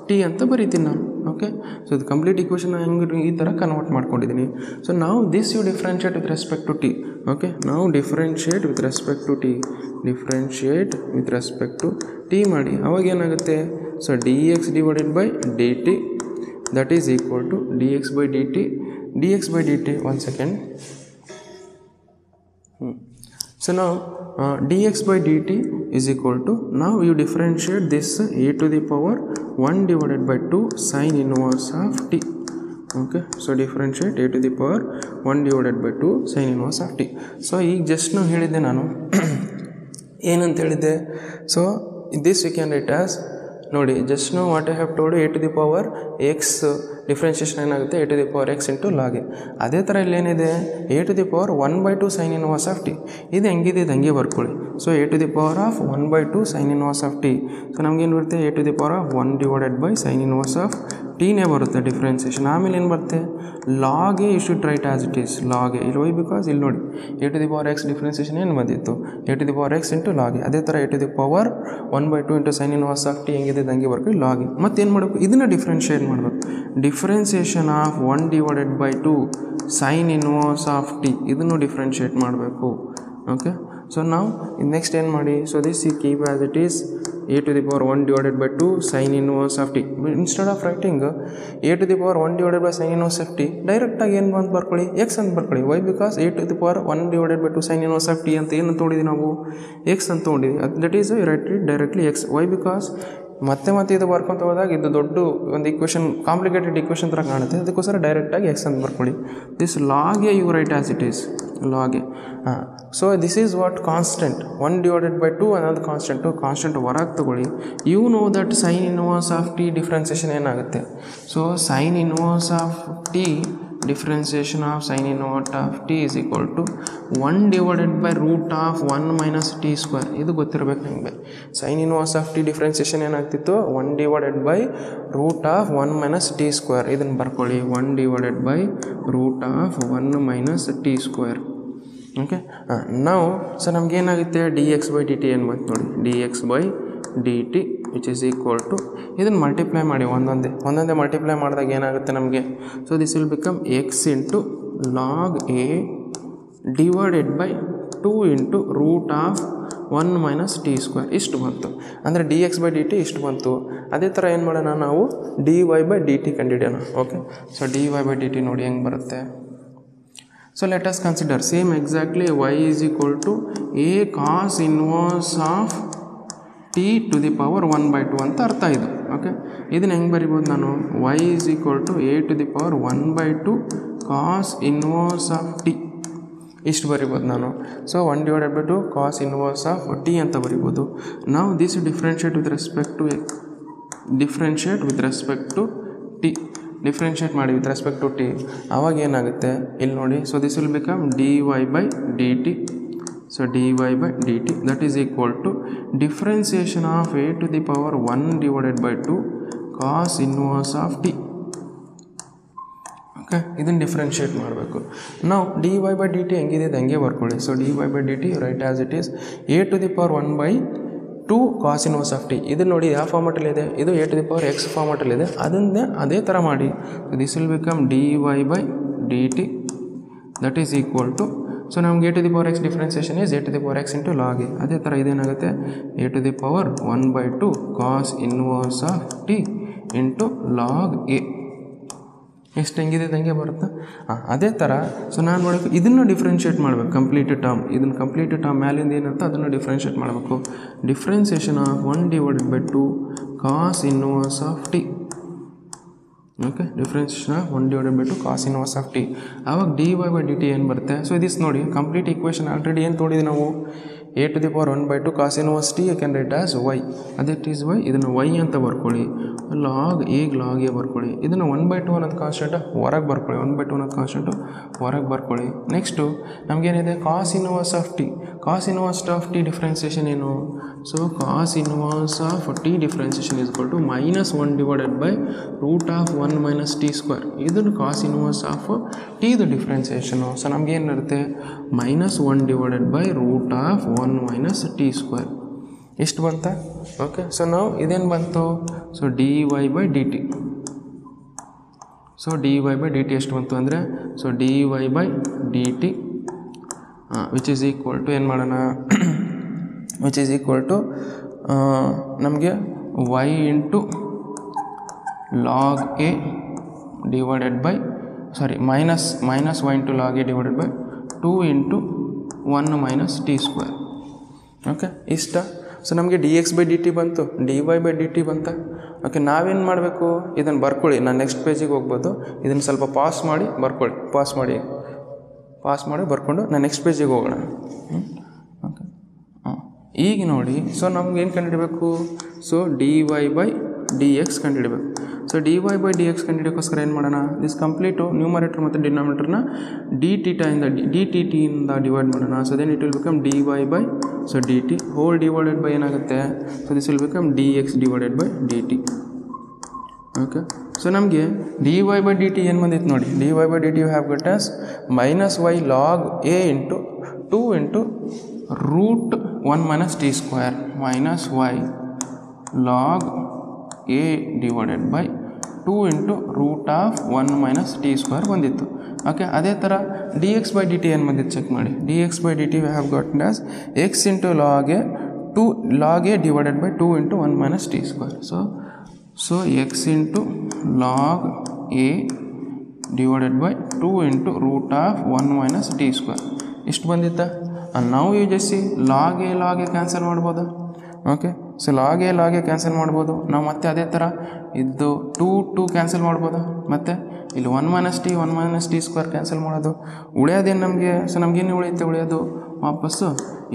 t ಅಂತ ಬರೀತೀನಿ ನಾನು. Okay, so ಇದು complete equation ಹೆಂಗೆ ಈ ಥರ ಕನ್ವರ್ಟ್ ಮಾಡ್ಕೊಂಡಿದ್ದೀನಿ. ಸೊ ನಾವು this you differentiate with respect to t. Okay, ನಾವು differentiate with respect to t ಮಾಡಿ ಅವಾಗ ಏನಾಗುತ್ತೆ? So dx divided by dt that is equal to dx by dt dx by dt, 1 second. So now dx by dt is equal to, now you differentiate this a to the power 1 divided by 2 sin inverse of t. Okay, so differentiate a to the power 1 divided by 2 sin inverse of t. So ಈಗ just now ಹೇಳಿದ್ದೆ ನಾನು ಏನಂತ ಹೇಳಿದ್ದೆ, so this we can write as, ನೋಡಿ just now what I have told you, a to the power x differentiation ಏನಾಗುತ್ತೆ a to the power x into log a. ಅದೇ ಥರ ಇಲ್ಲೇನಿದೆ a to the power 1 by 2 sin inverse of t. ಇದು ಹೆಂಗಿದೆ ಇದು ಹಂಗೆ ಬರ್ಕೊಳ್ಳಿ. So a to the power of 1 by 2 sin inverse of t. So ನಮಗೇನು ಬರುತ್ತೆ a to the power of 1 divided by sin inverse of tನೇ ಬರುತ್ತೆ differentiation. ಆಮೇಲೆ ಏನು ಬರುತ್ತೆ log a, you should write as it is log a. ಇಲ್ಲಿ why because ಇಲ್ಲಿ ನೋಡಿ a to the power x differentiation ಏನು ಬಂದಿತ್ತು a to the power x into log a. ಅದೇ ಥರ a to the power 1 by 2 into sin inverse of t ಹೆಂಗಿದೆ ಹಂಗೆ ಬರ್ಕೊಳ್ಳಿ ಲಾಗ್ ಎ. ಮತ್ತೇನು ಮಾಡಬೇಕು, ಇದನ್ನು ಡಿಫ್ರೆನ್ಷಿಯೇಟ್ ಮಾಡಬೇಕು. Differentiation of 1 divided by 2 sin inverse of t, ಇದನ್ನು ಡಿಫ್ರೆನ್ಷಿಯೇಟ್ ಮಾಡಬೇಕು. ಓಕೆ, ಸೊ ನಾವು ನೆಕ್ಸ್ಟ್ ಏನು ಮಾಡಿ, ಸೊ ದಿಸ್ ಈ keep as it is a to the power 1 divided by 2 sin inverse of t. Instead of writing a to the power 1 divided by sin inverse of t, ಡೈರೆಕ್ಟಾಗಿ ಏನು ಅಂತ ಬರ್ಕೊಳ್ಳಿ x ಅಂತ ಬರ್ಕೊಳ್ಳಿ. Why because a to the power 1 divided by 2 sin inverse of t ಅಂತ ಏನು ತೊಗೊಂಡಿದ್ದೀವಿ ನಾವು x ಅಂತ ತೊಗೊಂಡಿದ್ದೀವಿ. That is right directly x. Why because ಮತ್ತೆ ಇದು ಬರ್ಕೊಂತ ಹೋದಾಗ ಇದು ದೊಡ್ಡ ಒಂದು ಇಕ್ವೇಷನ್, ಕಾಂಪ್ಲಿಕೇಟೆಡ್ ಇಕ್ವೇಷನ್ ಥರ ಕಾಣುತ್ತೆ. ಅದಕ್ಕೋಸ್ಕರ ಡೈರೆಕ್ಟಾಗಿ ಎಕ್ಸ್ ಅಂತ ಬರ್ಕೊಳ್ಳಿ. This log a you write as it is log a. So this is what constant 1 divided by 2 ಅನ್ನೋದು ಕಾನ್ಸ್ಟೆಂಟ್ ಹೊರಗೆ ತಗೊಳ್ಳಿ. You know that sine inverse of t differentiation ಏನಾಗುತ್ತೆ. So sine inverse of t, differentiation of sin inverse of t is equal to 1 divided by root of 1 minus t square. ಇದು ಗೊತ್ತಿರಬೇಕು ನಿಮಗೆ. sin inverse of t differentiation ಏನಾಗ್ತಿತ್ತು 1 divided by root of 1 minus t square. ಇದನ್ನು ಬರ್ಕೊಳ್ಳಿ 1 divided by root of 1 minus t square. Okay, ನಾವು so ನಮ್ಗೆ ಏನಾಗುತ್ತೆ dx by dt ಏನು ಬಂತು ನೋಡಿ, dx by dt which is equal to, ಇದನ್ನು ಮಲ್ಟಿಪ್ಲೈ ಮಾಡಿ ಒಂದೊಂದೇ ಮಲ್ಟಿಪ್ಲೈ ಮಾಡಿದಾಗ ಏನಾಗುತ್ತೆ ನಮಗೆ. So this will become x into log a divided by 2 into root of 1 minus t square. ಇಷ್ಟು ಬಂತು, ಅಂದರೆ dx by dt ಇಷ್ಟು ಬಂತು. ಅದೇ ಥರ ಏನು ಮಾಡೋಣ ನಾವು dy by dt ಕಂಡುಹಿಡಿಯೋಣ. Okay, so dy by dt ನೋಡಿ ಹೆಂಗೆ ಬರುತ್ತೆ. So let us consider same exactly y is equal to a cos inverse of t to the power 1 by 2 ಅಂತ ಅರ್ಥ ಇದು. ಓಕೆ, ಇದನ್ನು ಹೆಂಗೆ ಬರಿಬೋದು ನಾನು, y is equal to a to the power 1 by 2 cos inverse of t ಇಷ್ಟು ಬರಿಬೋದು ನಾನು. So 1 divided by 2 cos inverse of t ಅಂತ ಬರಿಬೋದು. ನಾವು this differentiate with respect to t, differentiate ಮಾಡಿ ವಿತ್ ರೆಸ್ಪೆಕ್ಟ್ ಟು t. ಆವಾಗ ಏನಾಗುತ್ತೆ ಇಲ್ಲಿ ನೋಡಿ. So this will become dy by dt. So dy by dt that is equal to differentiation of a to the power 1 divided by 2 cos inverse of t. Okay, ಇದನ್ನು differentiate ಮಾಡಬೇಕು ನಾವು. dy by dt ಹೆಂಗಿದೆ ಹಂಗೆ ಬರ್ಕೊಳ್ಳಿ. So dy by dt right as it is a to the power 1 by 2 cos inverse of t. ಇದು ನೋಡಿ ಯಾವ ಫಾರ್ಮೆಟಲ್ಲಿದೆ, ಇದು a to the power x ಫಾರ್ಮೆಟಲ್ಲಿದೆ. ಅದನ್ನೇ ಅದೇ ಥರ ಮಾಡಿ. So this will become dy by dt that is equal to, so ನಮ್ಗೆ a to the power x differentiation is a to the power x into log a. ಅದೇ ಥರ ಇದೇನಾಗುತ್ತೆ a to the power 1 by 2 cos inverse of t into log a. ಎಷ್ಟು ಹೆಂಗಿದೆ ಹಂಗೆ ಬರುತ್ತೆ. ಅದೇ ಥರ so ನಾನು ಮಾಡಬೇಕು, ಇದನ್ನು ಡಿಫ್ರೆನ್ಷಿಯೇಟ್ ಮಾಡಬೇಕು ಕಂಪ್ಲೀಟ್ ಟರ್ಮ್ ಮ್ಯಾಲಿಂದ ಏನಿರುತ್ತೆ ಅದನ್ನು ಡಿಫ್ರೆನ್ಷಿಯೇಟ್ ಮಾಡಬೇಕು. Differentiation of 1 divided by 2 cos inverse of t. Okay, differentiation of 1 divided by 2 cos inverse of t. ಆವಾಗ dy by dt ಏನು ಬರುತ್ತೆ. ಸೊ ಇದಿಸ್ ನೋಡಿ ಕಂಪ್ಲೀಟ್ ಇಕ್ವೇಷನ್ ಆಲ್ರೆಡಿ ಏನು ತೊಗೊಂಡಿದ್ದೀವಿ ನಾವು, a to the power 1 by 2 cos inverse t you can write as y. That is y. ಇದನ್ನು y ಅಂತ ಬರ್ಕೊಳ್ಳಿ. log a ಬರ್ಕೊಳ್ಳಿ. ಇದನ್ನು 1 by 2 ಅನ್ನೋದು ಕಾನ್ಸ್ಟೆಂಟ್ ಹೊರಗೆ ಬರ್ಕೊಳ್ಳಿ. 1 by 2 ಅನ್ನೋದು ಕಾನ್ಸ್ಟೆಂಟು ಹೊರಗೆ ಬರ್ಕೊಳ್ಳಿ. ನೆಕ್ಸ್ಟು ನಮಗೇನಿದೆ cos inverse of t. cos inverse of t differentiation ಏನು. So cos inverse of t differentiation is equal to minus 1 divided by root of 1 minus t square. ಇದನ್ನು cos inverse of t ಇದು differentiation. So ನಮಗೇನಿರುತ್ತೆ minus 1 divided by root of 1 minus t square. ಎಷ್ಟು ಬಂತ. Okay, so ನಾವು ಇದೇನು ಬಂತು. So dy by dt. So dy by dt ಎಷ್ಟು ಬಂತು ಅಂದರೆ, so dy by dt which is equal to ಏನು ಮಾಡೋಣ, ವಿಚ್ ಈಸ್ ಈಕ್ವಲ್ ಟು ನಮಗೆ y ಇಂಟು log a divided by minus y into log a divided by 2 into 1 minus t square. Okay ಇಷ್ಟ. So ನಮಗೆ d x by d t ಬಂತು, d y by d t ಬಂತ. Okay ನಾವೇನು ಮಾಡಬೇಕು, ಇದನ್ನು ಬರ್ಕೊಳ್ಳಿ. ನಾನು ನೆಕ್ಸ್ಟ್ ಪೇಜಿಗೆ ಹೋಗ್ಬೋದು. ಇದನ್ನು ಸ್ವಲ್ಪ ಪಾಸ್ ಮಾಡಿ ಬರ್ಕೊಳ್ಳಿ, ಪಾಸ್ ಮಾಡಿ ಬರ್ಕೊಂಡು ನಾನು ನೆಕ್ಸ್ಟ್ ಪೇಜಿಗೆ ಹೋಗೋಣ. ಓಕೆ ಈಗ ನೋಡಿ, ಸೊ ನಮ್ಗೆ ಏನು ಕಂಡುಹಿಡಬೇಕು, so d y by d x ಕಂಡುಹಿಡಬೇಕು. So d y by d x ಕಂಡುಹಿಡಿಯೋಕ್ಕೋಸ್ಕರ ಏನು ಮಾಡೋಣ, ದಿಸ್ ಕಂಪ್ಲೀಟು ನ್ಯೂಮರೇಟರ್ ಮತ್ತು ಡಿನಾಮಿನೇಟರ್ನ ಡಿ ಟಿ ಟಿಯಿಂದ ಡಿವೈಡ್ ಮಾಡೋಣ. So then it will become d y by so d t whole divided by ಏನಾಗುತ್ತೆ, so this will become d x divided by d t. Okay so ನಮಗೆ d y by d t ಏನು ಬಂದಿತ್ತು ನೋಡಿ, d y by d t you have get as minus y log a into 2 into root 1 minus t square minus y log a divided by 2 into root of 1 minus t square ಬಂದಿತ್ತು. Okay ಅದೇ ಥರ d x by d t ಏನು ಬಂದಿತ್ತು check ಮಾಡಿ. D x by d t we have gotten as x into log a divided by 2 into 1 minus t square. So x into log a divided by 2 into root of 1 minus t square ಇಷ್ಟು ಬಂದಿತ್ತಾ. ನಾವು ಯೂಜಸ್ಸಿ log a cancel ಮಾಡ್ಬೋದು. Okay so log a cancel ಮಾಡ್ಬೋದು ನಾವು. ಮತ್ತೆ ಅದೇ ಥರ ಇದು 2 ಕ್ಯಾನ್ಸಲ್ ಮಾಡ್ಬೋದು. ಮತ್ತು ಇಲ್ಲಿ 1 ಮೈನಸ್ ಟಿ ಸ್ಕ್ವೇರ್ ಕ್ಯಾನ್ಸಲ್ ಮಾಡೋದು. ಉಳಿಯೋದೇನು ನಮಗೆ, ಸೊ ನಮಗೇನು ಉಳಿಯುತ್ತೆ ವಾಪಸ್ಸು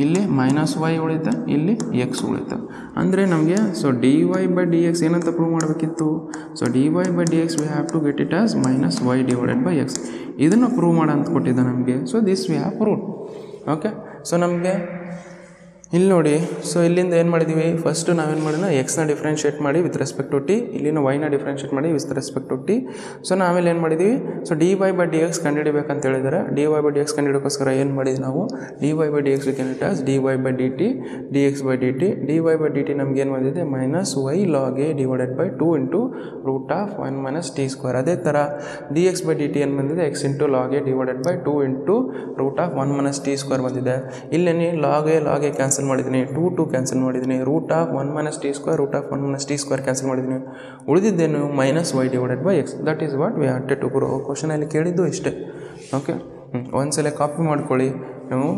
ಇಲ್ಲಿ ಮೈನಸ್ ವೈ ಉಳಿಯುತ್ತೆ, ಇಲ್ಲಿ ಎಕ್ಸ್ ಉಳಿಯುತ್ತೆ. ಅಂದರೆ ನಮಗೆ so d y by d x ಏನಂತ ಪ್ರೂವ್ ಮಾಡಬೇಕಿತ್ತು, so d y by d x we have to get it as minus y divided by x. ಇದನ್ನು ಪ್ರೂವ್ ಮಾಡ ಅಂತ ಕೊಟ್ಟಿದ್ದ ನಮಗೆ. So this we have prove. Okay so ನಮಗೆ ಇಲ್ಲಿ ನೋಡಿ, ಸೊ ಇಲ್ಲಿಂದ ಏನು ಮಾಡಿದ್ದೀವಿ, ಫಸ್ಟು ನಾವೇನು ಮಾಡೋಣ, ಎಕ್ಸ್ನ ಡಿಫ್ರೆನ್ಷಿಯೇಟ್ ಮಾಡಿ ವಿತ್ ರೆಸ್ಪೆಕ್ಟ್ ಟು ಟಿ, ಇಲ್ಲಿನ ವೈನ ಡಿಫ್ರೆನ್ಷಿಯೇಟ್ ಮಾಡಿ with respect to t. So ನಾವೇಲೆ ಏನು ಮಾಡಿದ್ದೀವಿ, so d y by d x ಕಂಡುಹಿಡಿಬೇಕಂತ ಹೇಳಿದರೆ, d y by d x ಕಂಡುಹಿಡೋಕ್ಕೋಸ್ಕರ ಏನು ಮಾಡಿದ್ವಿ ನಾವು, d y by d x can it as d y by d t d x by d t. D y by d t ನಮ್ಗೆ ಏನು ಬಂದಿದೆ, minus y log a divided by 2 into root of 1 minus t square. ಅದೇ ಥರ d x by d t ಏನು ಬಂದಿದೆ, x into log a divided by 2 into root of 1 minus t square ಬಂದಿದೆ. ಇಲ್ಲೇನಿ log a cancel ಮಾಡಿದ್ದೀನಿ, 2 cancel ಮಾಡಿದ್ದೀನಿ, root of 1 minus t square root of 1 minus t square cancel ಮಾಡಿದ್ದೀನಿ. ಉಳಿದಿದ್ದೇನು, minus y divided by x. That is what we have to prove. ಕ್ವಶನಲ್ಲಿ ಕೇಳಿದ್ದು ಇಷ್ಟೇ. Okay ಒಂದ್ಸಲ ಕಾಪಿ ಮಾಡ್ಕೊಳ್ಳಿ ನೀವು.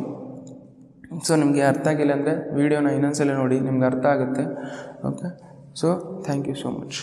ಸೊ ನಿಮಗೆ ಅರ್ಥ ಆಗಿಲ್ಲ ಅಂದರೆ ವೀಡಿಯೋನ ಇನ್ನೊಂದ್ಸಲ ನೋಡಿ, ನಿಮ್ಗೆ ಅರ್ಥ ಆಗುತ್ತೆ. Okay so thank you so much.